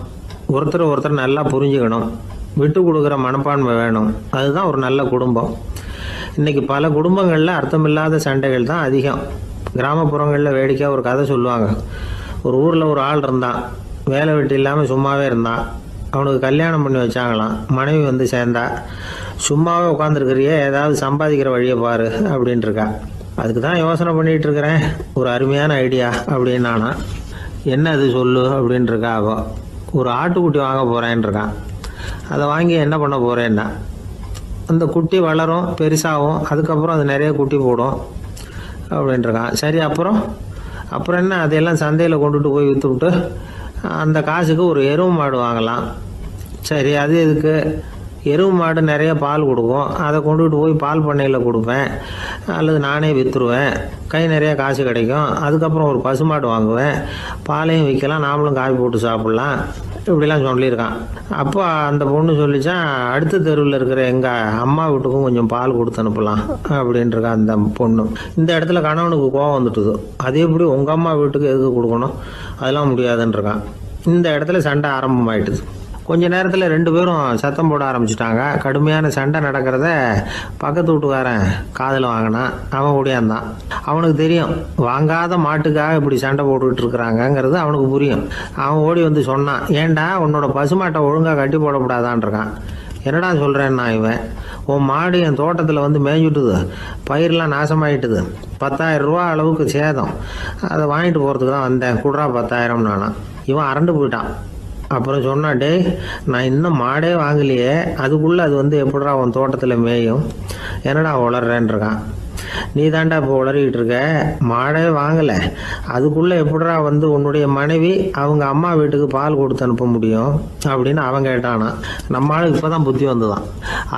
ஒருத்தர் நல்லா புரிஞ்சுக்கணும், விட்டு கொடுக்குற மனப்பான்மை வேணும். அதுதான் ஒரு நல்ல குடும்பம். இன்றைக்கி பல குடும்பங்களில் அர்த்தமில்லாத சண்டைகள் தான் அதிகம். கிராமப்புறங்களில் வேடிக்கையாக ஒரு கதை சொல்லுவாங்க. ஒரு ஊரில் ஒரு ஆள் இருந்தான். வேலை வெட்டி இல்லாமல் சும்மாவே இருந்தான். அவனுக்கு கல்யாணம் பண்ணி வச்சாங்களாம். மனைவி சேர்ந்தா. சும்மாவே உட்காந்துருக்கிறியே, ஏதாவது சம்பாதிக்கிற வழியை பாரு அப்படின்ட்டு இருக்கா. அதுக்கு தான் யோசனை பண்ணிகிட்டு இருக்கிறேன், ஒரு அருமையான ஐடியா அப்படின்னு. நானா என்ன அது சொல்லு அப்படின்ட்டுருக்கா. அவள் ஒரு ஆட்டுக்குட்டி வாங்க போகிறேன்னு இருக்கான். அதை வாங்கி என்ன பண்ண போகிறேன்னா, அந்த குட்டி வளரும், பெருசாகும், அதுக்கப்புறம் அது நிறைய குட்டி போடும் அப்படின்ட்டுருக்கான். சரி, அப்புறம் என்ன, அதையெல்லாம் சந்தையில் கொண்டுட்டு போய் விற்றுவிட்டு அந்த காசுக்கு ஒரு எருவு மாடு வாங்கலாம். சரி, அது எதுக்கு? எருவு மாடு நிறைய பால் கொடுக்கும், அதை கொண்டுகிட்டு போய் பால் பண்ணையில் கொடுப்பேன், அல்லது நானே விற்றுருவேன், கை நிறைய காசு கிடைக்கும். அதுக்கப்புறம் ஒரு பசுமாடு வாங்குவேன், பாலையும் விற்கலாம், நாமளும் காய் போட்டு சாப்பிட்லாம், இப்படிலாம் சொல்லியிருக்கான். அப்போ அந்த பொண்ணு சொல்லிச்சான், அடுத்த தெருவில் இருக்கிற எங்கள் அம்மா வீட்டுக்கும் கொஞ்சம் பால் கொடுத்து அனுப்பலாம் அப்படின்ட்டுருக்கா அந்த பொண்ணு. இந்த இடத்துல கணவனுக்கு கோவம் வந்துட்டுது. அது எப்படி உங்கள் அம்மா வீட்டுக்கு எதுக்கு கொடுக்கணும்? அதெல்லாம் முடியாதுன்றிருக்கான். இந்த இடத்துல சண்டை ஆரம்பமாயிட்டுது. கொஞ்ச நேரத்தில் 2 பேரும் சத்தம் போட ஆரம்பிச்சிட்டாங்க. கடுமையான சண்டை நடக்கிறத பக்கத்து வீட்டுக்காரன் காதில் வாங்கினான். அவன் ஓடியாந்தான். அவனுக்கு தெரியும், வாங்காத மாட்டுக்காக இப்படி சண்டை போட்டுக்கிட்டு இருக்கிறாங்கங்கிறது அவனுக்கு புரியும். அவன் ஓடி சொன்னான், ஏண்டா உன்னோட பசுமாட்டை ஒழுங்காக கட்டி போடக்கூடாதான்னு இருக்கான். என்னடா சொல்கிறேன்னா, இவன் உன் மாடு என் தோட்டத்தில் மேய்ஞ்சுட்டுது, பயிரெலாம் நாசமாயிட்டுது, 10,000 ரூபா அளவுக்கு சேதம், அதை வாங்கிட்டு போகிறதுக்கு தான் வந்தேன், குடுறா 10,000 நானா. இவன் அரண்டு போயிட்டான். அப்புறம் சொன்னான், டே நான் இன்னும் மாடே வாங்கலையே, அதுக்குள்ளே அது எப்படிடா உன் தோட்டத்தில் மேயும், என்னடா உளறேன்ருக்கான். நீ தாண்டா இப்போ உளறிக்கிட்டு இருக்க, மாடே வாங்கலை, அதுக்குள்ளே எப்படிடா உன்னுடைய மனைவி அவங்க அம்மா வீட்டுக்கு பால் கொடுத்து அனுப்ப முடியும் அப்படின்னு அவன் கேட்டானா. நம்ம ஆளுக்கு இப்போ தான் புத்தி வந்துதான்.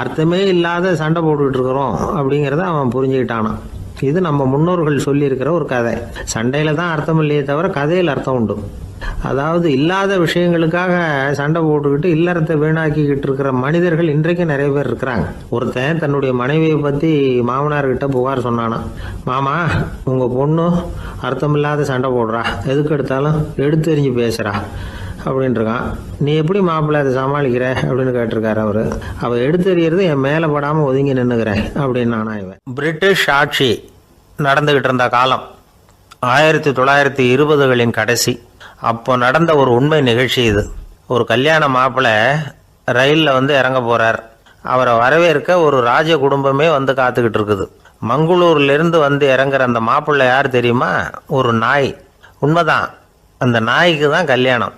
அர்த்தமே இல்லாத சண்டை போட்டுக்கிட்டு இருக்கிறோம் அப்படிங்கிறத அவன் புரிஞ்சுக்கிட்டானான். இது நம்ம முன்னோர்கள் சொல்லியிருக்கிற ஒரு கதை. சண்டையில் தான் அர்த்தம் இல்லையே தவிர கதையில் அர்த்தம் உண்டு. அதாவது இல்லாத விஷயங்களுக்காக சண்டை போட்டுக்கிட்டு இல்லறத்தை வீணாக்கிக்கிட்டு இருக்கிற மனிதர்கள் இன்றைக்கு நிறைய பேர் இருக்கிறாங்க. ஒருத்தன் தன்னுடைய மனைவியை பற்றி மாமனார்கிட்ட புகார் சொன்னானா, மாமா உங்கள் பொண்ணு அர்த்தமில்லாத சண்டை போடுறா, எதுக்கு எடுத்தாலும் எடுத்தெறிஞ்சு பேசுகிறா அப்படின்ட்டுருக்கான். நீ எப்படி மாப்பிள்ளை அதை சமாளிக்கிற அப்படின்னு கேட்டிருக்காரு அவர். அவள் எடுத்தெறியறது என் மேலே படாமல் ஒதுங்கி நின்றுக்கிறேன் அப்படின்னு நானா. இவன் பிரிட்டிஷ் ஆட்சி நடந்துக்கிட்டு இருந்த காலம் 1920களின் கடைசி. அப்போ நடந்த ஒரு உண்மை நிகழ்ச்சி இது. ஒரு கல்யாண மாப்பிள்ளை ரயிலில் இறங்க போகிறார். அவரை வரவேற்க ஒரு ராஜ குடும்பமே காத்துக்கிட்டு இருக்குது. மங்களூர்லேருந்து இறங்குற அந்த மாப்பிள்ளை யார் தெரியுமா? ஒரு நாய். உண்மைதான், அந்த நாய்க்கு தான் கல்யாணம்.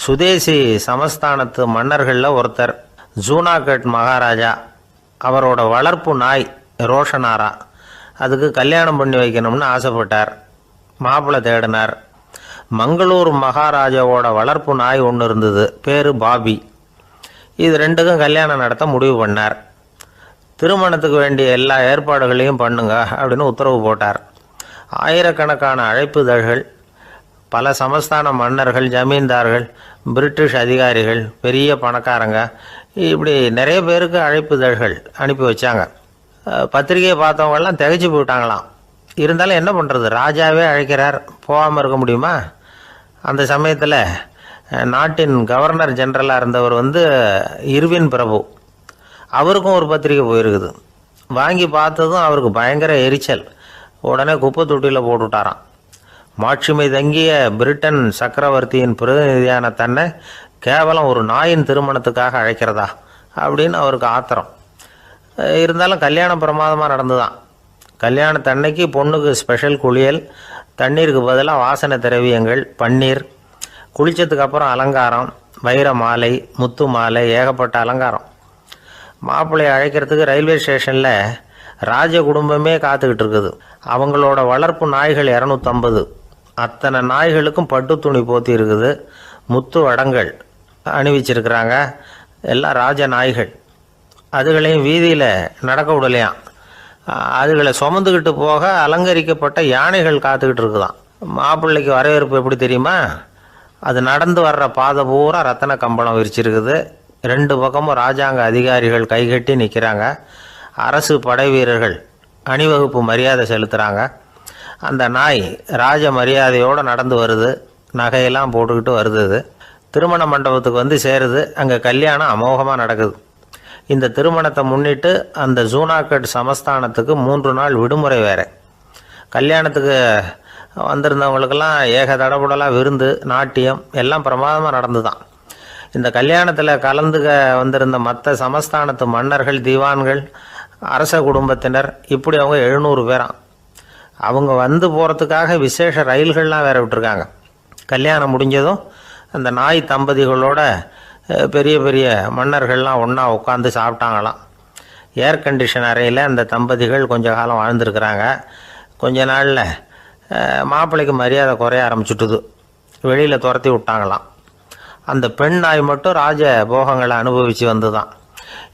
சுதேசி சமஸ்தானத்து மன்னர்களில் ஒருத்தர் ஜூனாகட் மகாராஜா. அவரோட வளர்ப்பு நாய் ரோஷனாரா. அதுக்கு கல்யாணம் பண்ணி வைக்கணும்னு ஆசைப்பட்டார். மாப்பிள்ளை தேடினார். மங்களூர் மகாராஜாவோட வளர்ப்பு நாய் ஒன்று இருந்தது, பேர் பாபி. இது ரெண்டுக்கும் கல்யாணம் நடத்த முடிவு பண்ணார். திருமணத்துக்கு வேண்டிய எல்லா ஏற்பாடுகளையும் பண்ணுங்க அப்படின்னு உத்தரவு போட்டார். ஆயிரக்கணக்கான அழைப்புதழ்கள், பல சமஸ்தான மன்னர்கள், ஜமீன்தார்கள், பிரிட்டிஷ் அதிகாரிகள், பெரிய பணக்காரங்க, இப்படி நிறைய பேருக்கு அழைப்புதழ்கள் அனுப்பி வச்சாங்க. பத்திரிகையை பார்த்தவங்கெல்லாம் திகைச்சு போயிட்டாங்களாம். இருந்தாலும் என்ன பண்ணுறது, ராஜாவே அழைக்கிறார், போகாமல் இருக்க முடியுமா? அந்த சமயத்தில் நாட்டின் கவர்னர் ஜெனரலாக இருந்தவர் இர்வின் பிரபு. அவருக்கும் ஒரு பத்திரிகை போயிருக்குது. வாங்கி பார்த்ததும் அவருக்கு பயங்கர எரிச்சல். உடனே குப்பை தொட்டியில் போட்டுவிட்டாராம். மாட்சிமை தங்கிய பிரிட்டன் சக்கரவர்த்தியின் பிரதிநிதியான தன்னை கேவலம் ஒரு நாயின் திருமணத்துக்காக அழைக்கிறதா அப்படின்னு அவருக்கு ஆத்திரம். இருந்தாலும் கல்யாணம் பிரமாதமாக நடந்துதான். கல்யாணத்தன்னைக்கு பொண்ணுக்கு ஸ்பெஷல் குளியல், தண்ணீருக்கு பதிலாக வாசனை திரவியங்கள், பன்னீர், குளித்ததுக்கு அப்புறம் அலங்காரம், வைர மாலை, முத்து மாலை, ஏகப்பட்ட அலங்காரம். மாப்பிள்ளையை அழைக்கிறதுக்கு ரயில்வே ஸ்டேஷனில் ராஜ குடும்பமே காத்துக்கிட்டு இருக்குது. அவங்களோட வளர்ப்பு நாய்கள் 250. அத்தனை நாய்களுக்கும் பட்டு துணி போத்தி இருக்குது. முத்து வடங்கள் அணிவிச்சிருக்கிறாங்க. எல்லாம் ராஜ நாய்கள். அதுகளையும் வீதியில் நடக்க விடலையாம். அதுகளை சுமந்துக்கிட்டு போக அலங்கரிக்கப்பட்ட யானைகள் காத்துக்கிட்டு இருக்குதான். மாப்பிள்ளைக்கு வரவேற்பு எப்படி தெரியுமா? அது நடந்து வர்ற பாதை பூரா ரத்தன கம்பளம் விரிச்சிருக்குது. 2 பக்கமும் ராஜாங்க அதிகாரிகள் கைகட்டி நிற்கிறாங்க. அரசு படை வீரர்கள் அணிவகுப்பு மரியாதை செலுத்துகிறாங்க. அந்த நாய் ராஜ மரியாதையோடு நடந்து வருது. நகையெல்லாம் போட்டுக்கிட்டு வருது. திருமண மண்டபத்துக்கு சேருது. அங்கே கல்யாணம் அமோகமாக நடக்குது. இந்த திருமணத்தை முன்னிட்டு அந்த ஜூனாகட் சமஸ்தானத்துக்கு 3 நாள் விடுமுறை வேறு. கல்யாணத்துக்கு வந்திருந்தவங்களுக்கெல்லாம் ஏக தடபுடலாக விருந்து, நாட்டியம் எல்லாம் பிரமாதமாக நடந்து தான். இந்த கல்யாணத்தில் கலந்துக்க வந்திருந்த மற்ற சமஸ்தானத்து மன்னர்கள், தீவான்கள், அரச குடும்பத்தினர், இப்படி அவங்க 700 பேராம். அவங்க போகிறதுக்காக விசேஷ ரயில்கள்லாம் வேற விட்டுருக்காங்க. கல்யாணம் முடிஞ்சதும் அந்த நாய் தம்பதிகளோட பெரிய பெரிய மன்னர்கள்லாம் ஒன்றா உட்காந்து சாப்பிட்டாங்களாம். ஏர் கண்டிஷன் அறையில் அந்த தம்பதிகள் கொஞ்ச காலம் வாழ்ந்துருக்குறாங்க. கொஞ்ச நாளில் மாப்பிள்ளைக்கு மரியாதை குறைய ஆரம்பிச்சுட்டுது. வெளியில் துரத்தி விட்டாங்களாம். அந்த பெண் நாய் மட்டும் ராஜ போகங்களை அனுபவித்து வந்து தான்.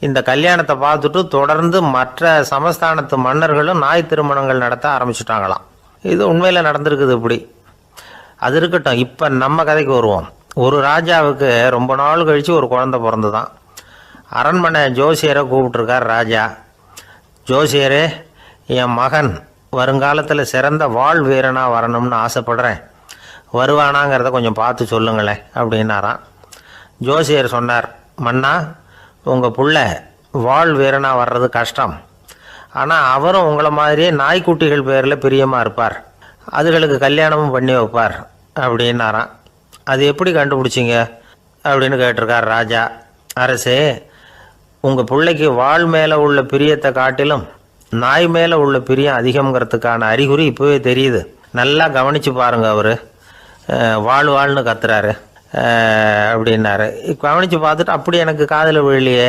இந்த கல்யாணத்தை பார்த்துட்டு தொடர்ந்து மற்ற சமஸ்தானத்து மன்னர்களும் நாய் திருமணங்கள் நடத்த ஆரம்பிச்சுட்டாங்களாம். இது உண்மையில் நடந்திருக்குது. இப்படி அது இருக்கட்டும். இப்போ நம்ம கதைக்கு வருவோம். ஒரு ராஜாவுக்கு ரொம்ப நாள் கழித்து ஒரு குழந்தை பிறந்து தான். அரண்மனை ஜோசியரை கூப்பிட்டுருக்கார் ராஜா. ஜோசியரே, என் மகன் வருங்காலத்தில் சிறந்த வாள் வீரனாக வரணும்னு ஆசைப்படுறேன். வருவானாங்கிறத கொஞ்சம் பார்த்து சொல்லுங்களேன் அப்படின்னாராம். ஜோசியர் சொன்னார், மன்னா, உங்கள் புள்ள வாள் வீரனாக வர்றது கஷ்டம். ஆனால் அவரும் உங்களை மாதிரியே நாய்க்குட்டிகள் பேரில் பிரியமாக இருப்பார். அதுகளுக்கு கல்யாணமும் பண்ணி வைப்பார் அப்படின்னாராம். அது எப்படி கண்டுபிடிச்சிங்க அப்படின்னு கேட்டிருக்கார் ராஜா. அரசே, உங்கள் பிள்ளைக்கு வாள் மேலே உள்ள பிரியத்தை காட்டிலும் நாய் மேலே உள்ள பிரியம் அதிகங்கிறதுக்கான அறிகுறி இப்போவே தெரியுது. நல்லா கவனித்து பாருங்கள். அவர் வாழ்னு கத்துறாரு அப்படின்னாரு. கவனித்து பார்த்துட்டு அப்படி எனக்கு காதில் விழலையே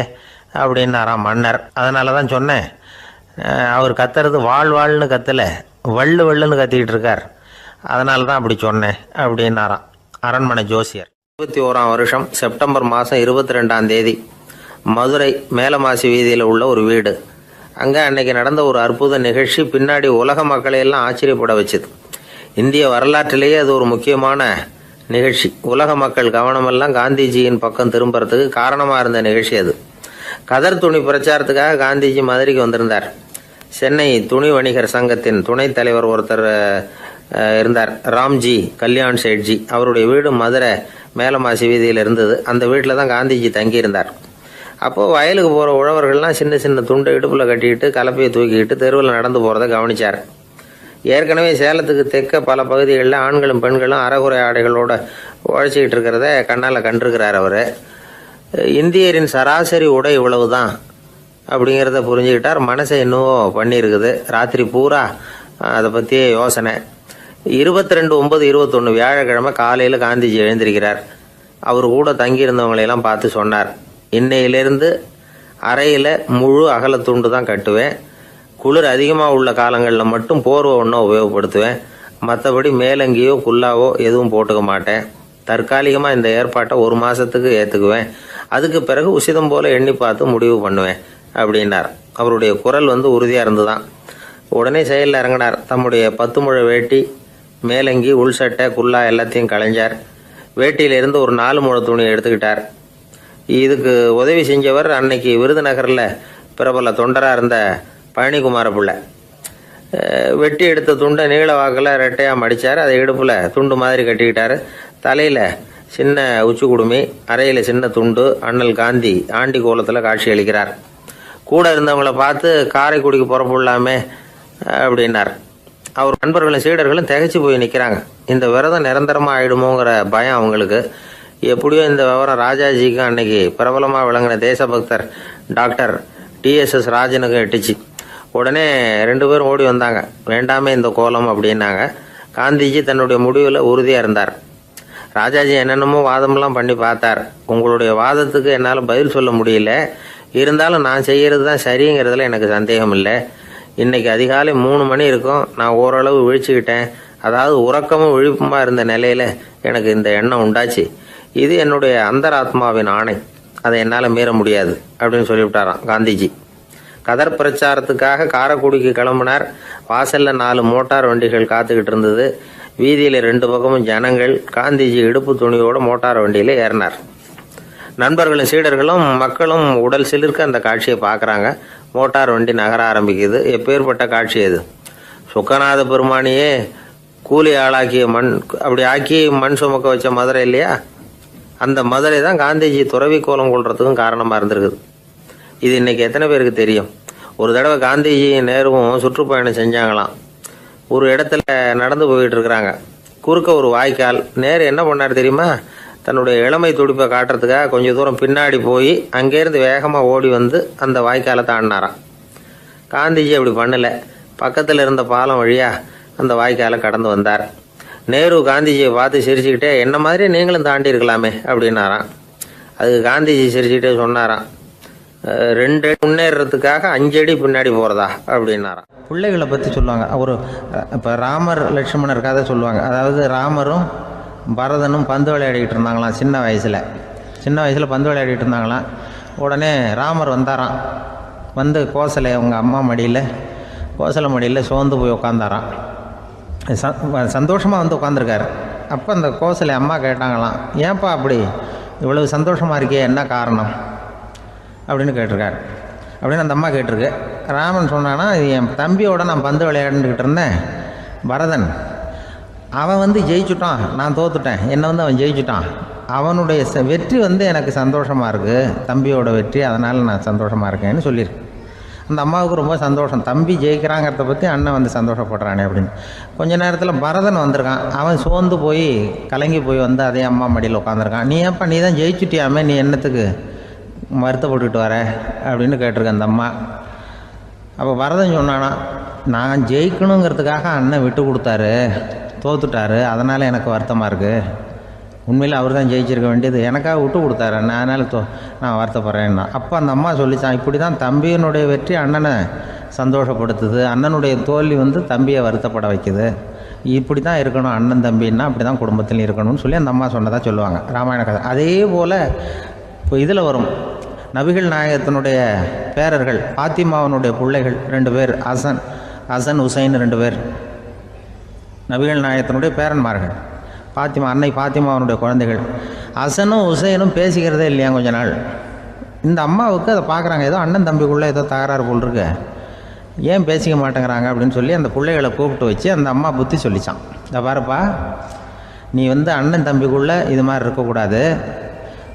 அப்படின்னாராம் மன்னர். அதனால தான் சொன்னேன், அவர் கத்துறது வாழ்னு கத்தலை, வள்ளுன்னு கத்திக்கிட்டு இருக்கார். அதனால தான் அப்படி சொன்னேன் அப்படின்னாராம் அரண்மனை ஜோசியர். 21ஆம் வருஷம் செப்டம்பர் மாதம் 22ஆம் தேதி மதுரை மேலமாசி வீதியில் உள்ள ஒரு வீடு. அங்கே அன்னைக்கு நடந்த ஒரு அற்புத நிகழ்ச்சி பின்னாடி உலக மக்களை எல்லாம் ஆச்சரியப்பட வச்சுது. இந்திய வரலாற்றிலேயே அது ஒரு முக்கியமான நிகழ்ச்சி. உலக மக்கள் கவனமெல்லாம் காந்திஜியின் பக்கம் திரும்புறதுக்கு காரணமாக இருந்த நிகழ்ச்சி அது. கதர் துணி பிரச்சாரத்துக்காக காந்திஜி மதுரைக்கு வந்திருந்தார். சென்னை துணி வணிகர் சங்கத்தின் துணைத் தலைவர் ஒருத்தர் இருந்தார், ராம்ஜி கல்யாண் சேட்ஜி. அவருடைய வீடு மதுரை மேலமாசி வீதியில் இருந்தது. அந்த வீட்டில் தான் காந்திஜி தங்கியிருந்தார். அப்போது வயலுக்கு போகிற உழவர்கள்லாம் சின்ன சின்ன துண்டை இடுப்பில் கட்டிக்கிட்டு கலப்பையை தூக்கிக்கிட்டு தெருவில் நடந்து போகிறத கவனித்தார். ஏற்கனவே சேலத்துக்கு தெற்க பல பகுதிகளில் ஆண்களும் பெண்களும் அறகுறை ஆடைகளோடு உழைச்சிக்கிட்டு இருக்கிறத கண்ணால் கண்டிருக்கிறார் அவர். இந்தியரின் சராசரி உடை இவ்வளவு தான் அப்படிங்கிறத புரிஞ்சுக்கிட்டார். மனசை இன்னும் பண்ணியிருக்குது. ராத்திரி பூரா அதை பற்றியே யோசனை. 22/9/21 வியாழக்கிழமை காலையில் காந்திஜி எழுந்திருக்கிறார். அவர் கூட தங்கியிருந்தவங்களையெல்லாம் பார்த்து சொன்னார், இன்னையிலேருந்து அறையில் முழு அகலத்துண்டு தான் கட்டுவேன். குளிர் அதிகமாக உள்ள காலங்களில் மட்டும் போர்வை ஒன்றும் உபயோகப்படுத்துவேன். மற்றபடி மேலங்கியோ குல்லாவோ எதுவும் போட்டுக்க மாட்டேன். தற்காலிகமாக இந்த ஏற்பாட்டை 1 மாதத்துக்கு ஏற்றுக்குவேன். அதுக்கு பிறகு உசிதம் போல் எண்ணி பார்த்து முடிவு பண்ணுவேன் அப்படின்னார். அவருடைய குரல் உறுதியாக இருந்துதான். உடனே செயலில் இறங்கினார். தம்முடைய 10 முழ வேட்டி, மேலங்கி, உள் சட்டை, குல்லா எல்லாத்தையும் களைஞ்சார். வேட்டியிலிருந்து ஒரு 4 முழ துணியை எடுத்துக்கிட்டார். இதுக்கு உதவி செஞ்சவர் அன்னைக்கு விருதுநகரில் பிரபல தொண்டராக இருந்த பழனிக்குமார பிள்ளை. வெட்டி எடுத்த துண்டை நீள வாக்கில் ரெட்டையாக மடித்தார். அதை இடுப்பில் துண்டு மாதிரி கட்டிக்கிட்டார். தலையில் சின்ன உச்சி குடுமி, அறையில் சின்ன துண்டு. அண்ணல் காந்தி ஆண்டி கோலத்தில் காட்சி அளிக்கிறார். கூட இருந்தவங்கள பார்த்து காரைக்குடிக்கு புறப்படலாமே அப்படின்னார். அவர் நண்பர்களும் சீடர்களும் திகைச்சு போய் நிற்கிறாங்க. இந்த விரதம் நிரந்தரமாக ஆகிடுமோங்கிற பயம் அவங்களுக்கு. எப்படியோ இந்த விவரம் ராஜாஜிக்கும் அன்னைக்கு பிரபலமாக விளங்கின தேசபக்தர் டாக்டர் TSS ராஜனுக்கும் எட்டுச்சு. உடனே 2 பேரும் ஓடி வந்தாங்க. வேண்டாமே இந்த கோலம் அப்படின்னாங்க. காந்திஜி தன்னுடைய முடிவில் உறுதியாக இருந்தார். ராஜாஜி என்னென்னமோ வாதமெல்லாம் பண்ணி பார்த்தார். உங்களுடைய வாதத்துக்கு என்னால் பதில் சொல்ல முடியல, இருந்தாலும் நான் செய்கிறது தான் சரிங்கிறதுல எனக்கு சந்தேகம் இல்லை. இன்னைக்கு அதிகாலை 3 மணி இருக்கும். நான் ஓரளவு விழிச்சுக்கிட்டேன். அதாவது உறக்கமும் விழிப்புமா இருந்த நிலையில் எனக்கு இந்த எண்ணம் உண்டாச்சு. இது என்னுடைய அந்தராத்மாவின் ஆணை, அதை என்னால் மீற முடியாது அப்படின்னு சொல்லிவிட்டாராம் காந்திஜி. கதர் பிரச்சாரத்துக்காக காரைக்குடிக்கு கிளம்பினார். வாசலில் 4 மோட்டார் வண்டிகள் காத்துக்கிட்டு இருந்தது. வீதியில் 2 பக்கமும் ஜனங்கள். காந்திஜி இடுப்பு துணியோடு மோட்டார் வண்டியில் ஏறினார். நண்பர்களும் சீடர்களும் மக்களும் உடல் சிலிர்க்க அந்த காட்சியை பார்க்குறாங்க. மோட்டார் வண்டி நகர ஆரம்பிக்குது. எப்பேற்பட்ட காட்சி அது! சுக்கநாத பெருமானியே கூலி ஆளாக்கிய மண், அப்படி ஆக்கி மண் சுமக்க வச்ச மதுரை இல்லையா, அந்த மதுரை தான் காந்திஜி துறவி கோலம் கொள்றதுக்கும் காரணமாக இருந்திருக்குது. இது இன்னைக்கு எத்தனை பேருக்கு தெரியும்? ஒரு தடவை காந்திஜி நேருவும் சுற்றுப்பயணம் செஞ்சாங்களாம். ஒரு இடத்துல நடந்து போயிட்டு இருக்கிறாங்க. குறுக்க ஒரு வாய்க்கால். நேரு என்ன பண்ணார் தெரியுமா? தன்னுடைய இளமை துடிப்பை காட்டுறதுக்காக கொஞ்சம் தூரம் பின்னாடி போய் அங்கேருந்து வேகமாக ஓடி வந்து அந்த வாய்க்காலை தாண்டினாராம். காந்திஜி அப்படி பண்ணலை. பக்கத்தில் இருந்த பாலம் வழியாக அந்த வாய்க்காலை கடந்து வந்தார். நேரு காந்திஜியை பார்த்து சிரிச்சுக்கிட்டே, என்ன மாதிரி நீங்களும் தாண்டி இருக்கலாமே அப்படின்னாராம். அதுக்கு காந்திஜி சிரிச்சுக்கிட்டே சொன்னாராம், 2 அடி முன்னேறதுக்காக 5 அடி பின்னாடி போகிறதா அப்படின்னாராம். பிள்ளைகளை பற்றி சொல்லுவாங்க. இப்போ ராமர் லட்சுமணர் கதை சொல்லுவாங்க. அதாவது ராமரும் பரதனும் பந்து விளையாடிக்கிட்டு இருந்தாங்களாம். சின்ன வயசில் பந்து விளையாடிக்கிட்டு இருந்தாங்களாம். உடனே ராமர் வந்தாராம். வந்து கோசலை அவங்க அம்மா கோசலை மடியில் சோர்ந்து போய் உட்காந்தாராம். சந்தோஷமாக வந்து உட்காந்துருக்காரு. அப்போ அந்த கோசலை அம்மா கேட்டாங்களாம், ஏன்ப்பா அப்படி இவ்வளவு சந்தோஷமாக இருக்கே, என்ன காரணம் அப்படின்னு கேட்டிருக்காரு. அப்படின்னு அந்த அம்மா கேட்டிருக்கு. ராமன் சொன்னான்னா, என் தம்பியோட நான் பந்து விளையாண்டுக்கிட்டு இருந்தேன். பரதன் அவன் ஜெயிச்சுட்டான், நான் தோத்துட்டேன். என்னை அவன் ஜெயிச்சுட்டான். அவனுடைய வெற்றி எனக்கு சந்தோஷமாக இருக்குது, தம்பியோட வெற்றி, அதனால் நான் சந்தோஷமாக இருக்கேன்னு சொல்லியிருக்கு. அந்த அம்மாவுக்கு ரொம்ப சந்தோஷம். தம்பி ஜெயிக்கிறாங்கிறத பற்றி அண்ணன் சந்தோஷப்படுறானே அப்படின்னு. கொஞ்ச நேரத்தில் பரதன் வந்திருக்கான். அவன் சோர்ந்து போய் கலங்கி போய் அதே அம்மா மடியில் உட்காந்துருக்கான். நீ ஏன்ப்பா, நீ தான் ஜெயிச்சுட்டியாமே, நீ என்னத்துக்கு வருத்தப்பட்டுக்கிட்டு வர அப்படின்னு கேட்டிருக்கேன் அந்த அம்மா. அப்போ பரதன் சொன்னானா, நான் ஜெயிக்கணுங்கிறதுக்காக அண்ணன் விட்டு கொடுத்தாரு, தோத்துட்டாரு, அதனால் எனக்கு வருத்தமாக இருக்குது. உண்மையில் அவர் தான் ஜெயிச்சிருக்க வேண்டியது, எனக்காக விட்டு கொடுத்தாரு அண்ணன், அதனால் நான் வருத்தப்படுறேன்னா. அப்போ அந்த அம்மா சொல்லிச்சான், இப்படி தான் தம்பியினுடைய வெற்றி அண்ணனை சந்தோஷப்படுத்துது, அண்ணனுடைய தோல்வி தம்பியை வருத்தப்பட வைக்குது. இப்படி தான் இருக்கணும், அண்ணன் தம்பின்னா அப்படி தான் குடும்பத்தில் இருக்கணும்னு சொல்லி அந்த அம்மா சொன்னதாக சொல்லுவாங்க ராமாயண கதை. அதே போல் இப்போ இதில் வரும், நபிகள் நாயகத்தினுடைய பேரர்கள் பாத்திமாவனுடைய பிள்ளைகள் 2 பேர், ஹசன் ஹுசைன் 2 பேர் நபிகள் நாயகத்தினுடைய பேரன்மார்கள். அன்னை பாத்திமாவனுடைய குழந்தைகள். ஹசனும் ஹுசைனும் பேசிக்கிறதே இல்லையா கொஞ்ச நாள். இந்த அம்மாவுக்கு அதை பார்க்குறாங்க, ஏதோ அண்ணன் தம்பிக்குள்ளே ஏதோ தகராறு போல் இருக்கு, ஏன் பேசிக்க மாட்டேங்கிறாங்க அப்படின்னு சொல்லி அந்த பிள்ளைகளை கூப்பிட்டு வச்சு அந்த அம்மா புத்தி சொல்லிச்சான். இதை பாருப்பா, நீ அண்ணன் தம்பிக்குள்ளே இது மாதிரி இருக்கக்கூடாது.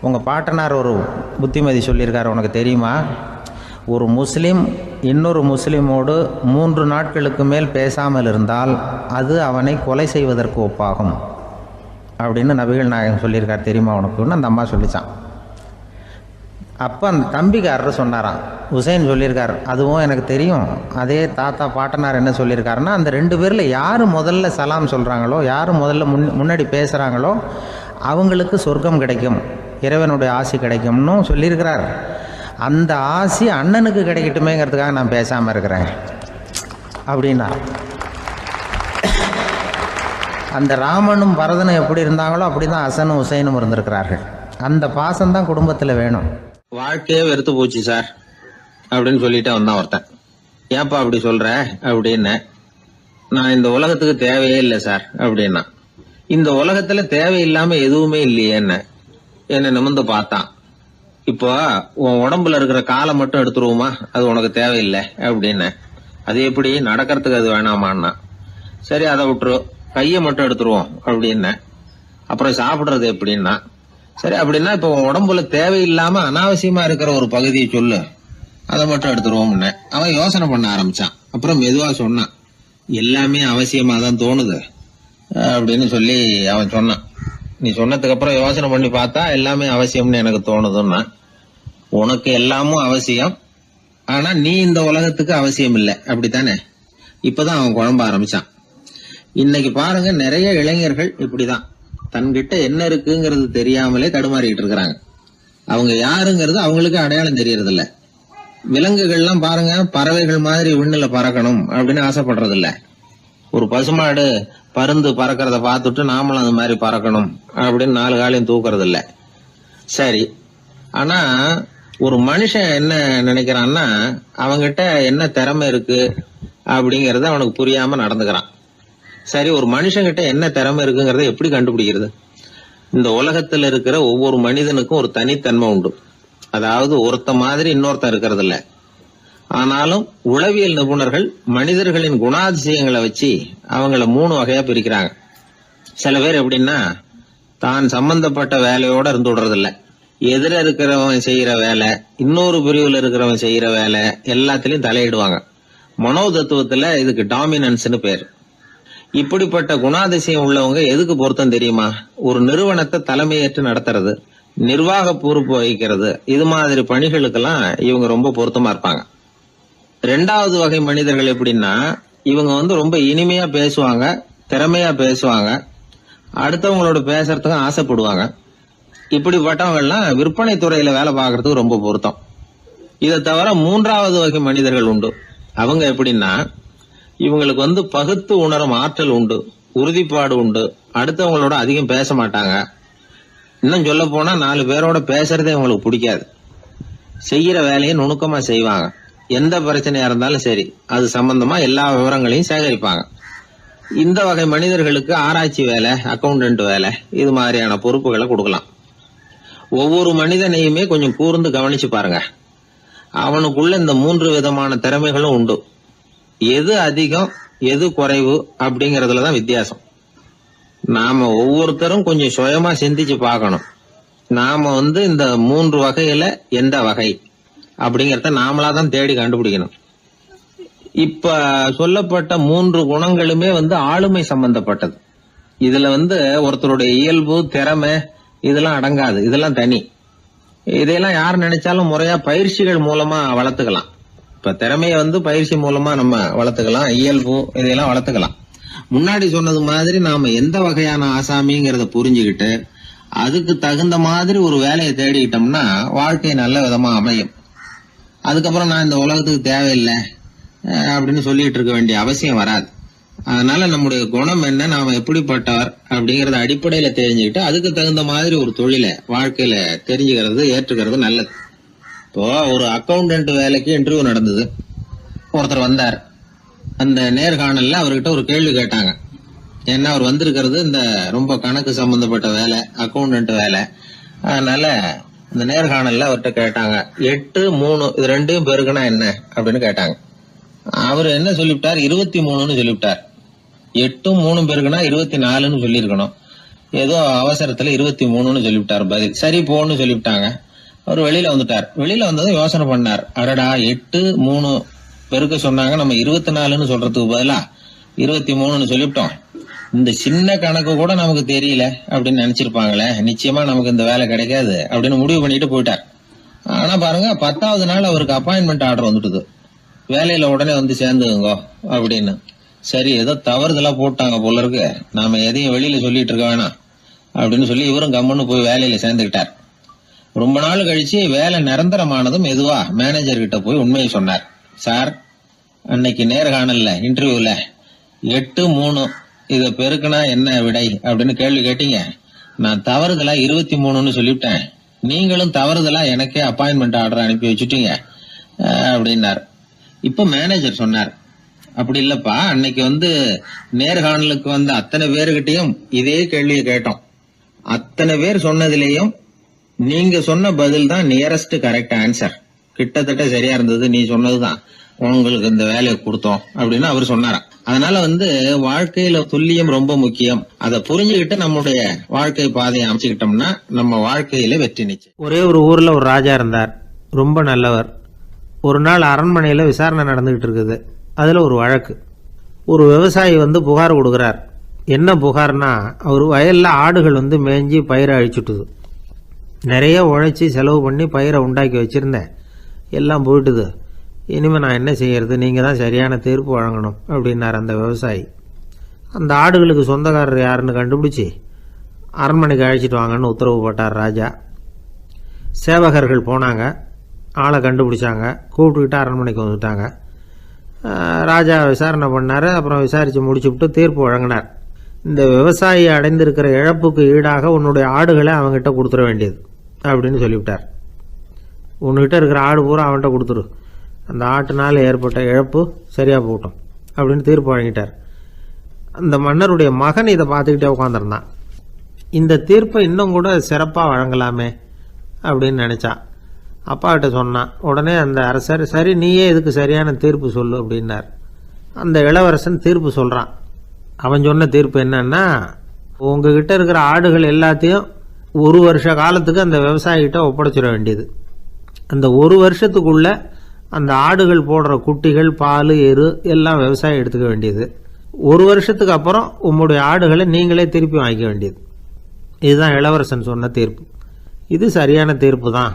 உங்கள் பாட்டனார் ஒரு புத்திமதி சொல்லியிருக்காரு, உனக்கு தெரியுமா? ஒரு முஸ்லீம் இன்னொரு முஸ்லீமோடு 3 நாட்களுக்கு மேல் பேசாமல் இருந்தால் அது அவனை கொலை செய்வதற்கு ஒப்பாகும் அப்படின்னு நபிகள் நாயகம் சொல்லியிருக்கார். தெரியுமா உனக்குன்னு அந்த அம்மா சொல்லிச்சான். அப்போ அந்த தம்பிக்காரர் சொன்னாராம், ஹுசைன் சொல்லியிருக்கார், அதுவும் எனக்கு தெரியும். அதே தாத்தா பாட்டனார் என்ன சொல்லியிருக்காருன்னா, அந்த 2 பேரில் யார் முதல்ல சலாம் சொல்கிறாங்களோ, யார் முதல்ல முன்னாடி பேசுகிறாங்களோ அவங்களுக்கு சொர்க்கம் கிடைக்கும், இறைவனுடைய ஆசி கிடைக்கும்னு சொல்லியிருக்கிறார். அந்த ஆசி அண்ணனுக்கு கிடைக்கட்டுமேங்கிறதுக்காக நான் பேசாமல் இருக்கிறேன் அப்படின்னா. அந்த ராமனும் பரதனும் எப்படி இருந்தாங்களோ அப்படி தான் ஹசனும் ஹுசைனும் இருந்திருக்கிறார்கள். அந்த பாசம்தான் குடும்பத்தில் வேணும். வாழ்க்கையே வெறுத்து போச்சு சார் அப்படின்னு சொல்லிட்டு வந்தான் ஒருத்தன். ஏப்பா அப்படி சொல்ற அப்படின்னு. நான் இந்த உலகத்துக்கு தேவையே இல்லை சார் அப்படின்னா. இந்த உலகத்துல தேவையில்லாம எதுவுமே இல்லையே என்ன நிமிர்ந்து பார்த்தான். இப்போ உன் உடம்புல இருக்கிற காலை மட்டும் எடுத்துருவோமா, அது உனக்கு தேவையில்லை அப்படின்னு. அது எப்படி, நடக்கிறதுக்கு அது வேணாமான்னா. சரி அதை விட்டுரு, கையை மட்டும் எடுத்துருவோம் அப்படின்னு. அப்புறம் சாப்பிடுறது எப்படின்னா. சரி அப்படின்னா இப்போ உன் உடம்புல தேவையில்லாம அனாவசியமா இருக்கிற ஒரு பகுதியை சொல்லு, அதை மட்டும் எடுத்துருவோம்னு. அவன் யோசனை பண்ண ஆரம்பிச்சான். அப்புறம் மெதுவா சொன்னான், எல்லாமே அவசியமா தான் தோணுது அப்படின்னு சொல்லி அவன் சொன்னான். நீ சொன்னதுக்கு அப்புறம் யோசனை பண்ணி பார்த்தா எல்லாமே அவசியம்னு எனக்கு தோணுதுன்னா. உனக்கு எல்லாமும் அவசியம், ஆனா நீ இந்த உலகத்துக்கு அவசியம் இல்லை, அப்படித்தானே? இப்பதான் அவன் குழம்ப ஆரம்பிச்சான். இன்னைக்கு பாருங்க, நிறைய இளைஞர்கள் இப்படிதான் தன்கிட்ட என்ன இருக்குங்கிறது தெரியாமலே தடுமாறிட்டு இருக்கிறாங்க. அவங்க யாருங்கிறது அவங்களுக்கு அடையாளம் தெரியறது இல்ல. விலங்குகள்லாம் பாருங்க, பறவைகள் மாதிரி விண்ணுல பறக்கணும் அப்படின்னு ஆசைப்படுறது இல்ல. ஒரு பசுமாடு பருந்து பறக்கிறத பார்த்துட்டு நாமளும் அந்த மாதிரி பறக்கணும் அப்படின்னு 4 காலையும் தூக்குறது இல்ல. சரி, ஆனா ஒரு மனுஷன் என்ன நினைக்கிறான்னா, அவங்கிட்ட என்ன திறமை இருக்கு அப்படிங்கறத அவனுக்கு புரியாம நடந்துக்கிறான். சரி, ஒரு மனுஷங்கிட்ட என்ன திறமை இருக்குங்கிறத எப்படி கண்டுபிடிக்கிறது? இந்த உலகத்துல இருக்கிற ஒவ்வொரு மனிதனுக்கும் ஒரு தனித்தன்மை உண்டு. அதாவது ஒருத்த மாதிரி இன்னொருத்தன் இருக்கிறது இல்ல. ஆனாலும் உளவியல் நிபுணர்கள் மனிதர்களின் குணாதிசயங்களை வச்சு அவங்கள 3 வகையா பிரிக்கிறாங்க. சில பேர் எப்படின்னா, தான் சம்பந்தப்பட்ட வேலையோட இருந்து விடுறது இல்ல. எதிர இருக்கிறவன் செய்யற வேலை, இன்னொரு பிரிவுல இருக்கிறவன் செய்யற வேலை எல்லாத்திலையும் தலையிடுவாங்க. மனோதத்துவத்துல இதுக்கு டாமினன்ஸ்னு பேர். இப்படிப்பட்ட குணாதிசயம் உள்ளவங்க எதுக்கு பொருத்தம் தெரியுமா? ஒரு நிறுவனத்தை தலைமையேற்று நடத்துறது, நிர்வாக பொறுப்பு வகிக்கிறது, இது மாதிரி பணிகளுக்கெல்லாம் இவங்க ரொம்ப பொருத்தமா இருப்பாங்க. 2வது வகை மனிதர்கள் எப்படின்னா, இவங்க ரொம்ப இனிமையா பேசுவாங்க, திறமையா பேசுவாங்க, அடுத்தவங்களோட பேசுறதுக்கு ஆசைப்படுவாங்க. இப்படிப்பட்டவங்கலாம் விற்பனை துறையில வேலை பார்க்கறதுக்கு ரொம்ப பொருத்தம். இதை தவிர 3வது வகை மனிதர்கள் உண்டு. அவங்க எப்படின்னா, இவங்களுக்கு பகுத்து உணரும் ஆற்றல் உண்டு, உறுதிப்பாடு உண்டு, அடுத்தவங்களோட அதிகம் பேச மாட்டாங்க. இன்னும் சொல்ல போனா 4 பேரோட பேசுறதே இவங்களுக்கு பிடிக்காது. செய்யற வேலையை நுணுக்கமா செய்வாங்க. எந்த பிரச்சனையா இருந்தாலும் சரி, அது சம்பந்தமா எல்லா விவரங்களையும் சேகரிப்பாங்க. இந்த வகை மனிதர்களுக்கு ஆராய்ச்சி வேலை, அக்கௌண்டன்ட் வேலை, இது மாதிரியான பொறுப்புகளை கொடுக்கலாம். ஒவ்வொரு மனிதனையுமே கொஞ்சம் கூர்ந்து கவனிச்சு பாருங்க. அவனுக்குள்ள இந்த 3 விதமான திறமைகளும் உண்டு. எது அதிகம் எது குறைவு அப்படிங்கறதுலதான் வித்தியாசம். நாம ஒவ்வொருத்தரும் கொஞ்சம் சுயமா சிந்திச்சு பார்க்கணும். நாம இந்த 3 வகையில எந்த வகை அப்படிங்கறத நாமளாதான் தேடி கண்டுபிடிக்கணும். இப்ப சொல்லப்பட்ட 3 குணங்களுமே ஆளுமை சம்பந்தப்பட்டது. இதுல ஒருத்தருடைய இயல்பு, திறமை இதெல்லாம் அடங்காது. இதெல்லாம் தனி. இதையெல்லாம் யார் நினைச்சாலும் முறையா பயிற்சிகள் மூலமா வளர்த்துக்கலாம். இப்ப திறமைய பயிற்சி மூலமா நம்ம வளர்த்துக்கலாம், இயல்பு இதையெல்லாம் வளர்த்துக்கலாம். முன்னாடி சொன்னது மாதிரி நாம எந்த வகையான ஆசாமிங்கிறத புரிஞ்சுக்கிட்டு அதுக்கு தகுந்த மாதிரி ஒரு வேலையை தேடிக்கிட்டோம்னா வாழ்க்கை நல்ல விதமா அமையும். அதுக்கப்புறம் நான் இந்த உலகத்துக்கு தேவையில்லை அப்படின்னு சொல்லிட்டு இருக்க வேண்டிய அவசியம் வராது. அதனால நம்முடைய குணம் என்ன, நாம எப்படிப்பட்டவர் அப்படிங்கறத அடிப்படையில தெரிஞ்சுக்கிட்டு அதுக்கு தகுந்த மாதிரி ஒரு தொழிலை வாழ்க்கையில தெரிஞ்சுக்கிறது, ஏற்றுக்கிறது நல்லது. இப்போ ஒரு அக்கௌண்டன்ட் வேலைக்கு இன்டர்வியூ நடந்தது. ஒருத்தர் வந்தார். அந்த நேர்காணல்ல அவர்கிட்ட ஒரு கேள்வி கேட்டாங்க. ஏன்னா அவர் வந்திருக்கிறது இந்த ரொம்ப கணக்கு சம்பந்தப்பட்ட வேலை, அக்கௌண்டன்ட் வேலை. அதனால இந்த நேர்காணல்ல அவர்கிட்ட கேட்டாங்க, 8, 3 இது 2 பெருக்குனா என்ன அப்படின்னு கேட்டாங்க. அவர் என்ன சொல்லிவிட்டார், 23ன்னு சொல்லிவிட்டார். 8 3 பெருக்குனா 24ன்னு சொல்லியிருக்கணும். ஏதோ அவசரத்துல 23ன்னு சொல்லிவிட்டார் பதில். சரி போன்னு சொல்லிவிட்டாங்க. அவர் வெளியில வந்துட்டார். வெளியில வந்ததும் யோசனை பண்ணார். அடடா 8 3 பெருக்க சொன்னாங்க, நம்ம 24ன்னு சொல்றதுக்கு பதிலா 23ன்னு சொல்லிவிட்டோம். இந்த சின்ன கணக்கு கூட நமக்கு தெரியல அப்படின்னு நினைச்சிருப்பாங்களே, நிச்சயமா நமக்கு இந்த வேலை கிடைக்காது அப்படின்னு முடிவு பண்ணிட்டு போயிட்டார். ஆனா பாருங்க, 10வது நாள் அவருக்கு அப்பாயின்மெண்ட் ஆர்டர் வந்துட்டுது. வேலையில உடனே வந்து சேர்ந்துங்க அப்படின்னு. சரி, ஏதோ தவறுதலா போட்டாங்க போல இருக்கு, நாம எதையும் வெளியில சொல்லிட்டு இருக்க வேணாம் அப்படின்னு சொல்லி இவரும் கம்முன்னு போய் வேலையில சேர்ந்துக்கிட்டார். ரொம்ப நாள் கழிச்சு வேலை நிரந்தரமானதும் மெதுவா மேனேஜர் கிட்ட போய் உண்மையை சொன்னார். சார், அன்னைக்கு நேர்காணல்ல இன்டர்வியூல 8 3 இத பெருக்குனா என்ன விடை அப்படின்னு கேள்வி கேட்டீங்க. நான் தவறுதலா 23ன்னு சொல்லிவிட்டேன். நீங்களும் தவறுதலா எனக்கே அப்பாயின்மெண்ட் ஆர்டர் அனுப்பி வச்சுட்டீங்க அப்படின்னார். இப்ப மேனேஜர் சொன்னார், அப்படி இல்லப்பா, அன்னைக்கு வந்து நேர்காணலுக்கு வந்த அத்தனை பேருகிட்டையும் இதே கேள்வியை கேட்டோம். அத்தனை பேர் சொன்னதிலேயும் நீங்க சொன்ன பதில் தான் நியரஸ்ட் கரெக்ட் ஆன்சர். கிட்டத்தட்ட சரியா இருந்தது, நீ சொன்னதுதான், உங்களுக்கு இந்த வேலையை கொடுத்தோம் அப்படின்னு அவர் சொன்னாராம். அதனால வந்து வாழ்க்கையில துல்லியம் ரொம்ப முக்கியம். அதை புரிஞ்சுக்கிட்டு நம்முடைய வாழ்க்கை பாதையை அமைச்சுக்கிட்டோம்னா நம்ம வாழ்க்கையில வெற்றி நிச்சயம். ஒரே ஒரு ஊரில் ஒரு ராஜா இருந்தார், ரொம்ப நல்லவர். ஒரு நாள் அரண்மனையில் விசாரணை நடந்துகிட்டு இருக்குது. அதில் ஒரு வழக்கு. ஒரு விவசாயி வந்து புகார் கொடுக்குறார். என்ன புகார்னா, அவர் வயலில் ஆடுகள் வந்து மேய்ஞ்சி பயிரை அழிச்சுட்டுது. நிறைய உழைச்சி செலவு பண்ணி பயிரை உண்டாக்கி வச்சுருந்தேன், எல்லாம் போயிட்டுது. இனிமேல் நான் என்ன செய்யறது, நீங்கள் தான் சரியான தீர்ப்பு வழங்கணும் அப்படின்னார் அந்த விவசாயி. அந்த ஆடுகளுக்கு சொந்தக்காரர் யாருன்னு கண்டுபிடிச்சி அரண்மனைக்கு அழைச்சிட்டு வாங்கன்னு உத்தரவு போட்டார் ராஜா. சேவகர்கள் போனாங்க, ஆளை கண்டுபிடிச்சாங்க, கூப்பிட்டுக்கிட்டு அரண்மனைக்கு வந்துட்டாங்க. ராஜா விசாரணை பண்ணார். அப்புறம் விசாரித்து முடிச்சுவிட்டு தீர்ப்பு வழங்கினார். இந்த விவசாயி அடைந்திருக்கிற இழப்புக்கு ஈடாக உன்னுடைய ஆடுகளை அவங்ககிட்ட கொடுத்துட வேண்டியது அப்படின்னு சொல்லிவிட்டார். உன்கிட்ட இருக்கிற ஆடு பூரா அவன்கிட்ட கொடுத்துரு, அந்த ஆட்டுனால் ஏற்பட்ட இழப்பு சரியாக போட்டோம் அப்படின்னு தீர்ப்பு வழங்கிட்டார். அந்த மன்னருடைய மகன் இதை பார்த்துக்கிட்டே உட்காந்துருந்தான். இந்த தீர்ப்பை இன்னும் கூட சிறப்பாக வழங்கலாமே அப்படின்னு நினச்சான். அப்பாக்கிட்ட சொன்னான். உடனே அந்த அரசர், சரி நீயே இதுக்கு சரியான தீர்ப்பு சொல்லு அப்படின்னார். அந்த இளவரசன் தீர்ப்பு சொல்கிறான். அவன் சொன்ன தீர்ப்பு என்னன்னா, உங்ககிட்ட இருக்கிற ஆடுகள் எல்லாத்தையும் 1 வருஷ காலத்துக்கு அந்த விவசாயிகிட்ட ஒப்படைச்சிட வேண்டியது. அந்த 1 வருஷத்துக்குள்ள அந்த ஆடுகள் போடுற குட்டிகள், பால், எரு எல்லாம் விவசாயி எடுத்துக்க வேண்டியது. 1 வருஷத்துக்கு அப்புறம் உங்களுடைய ஆடுகளை நீங்களே திருப்பி வாங்கிக்க வேண்டியது. இதுதான் இளவரசன் சொன்ன தீர்ப்பு. இது சரியான தீர்ப்பு தான்.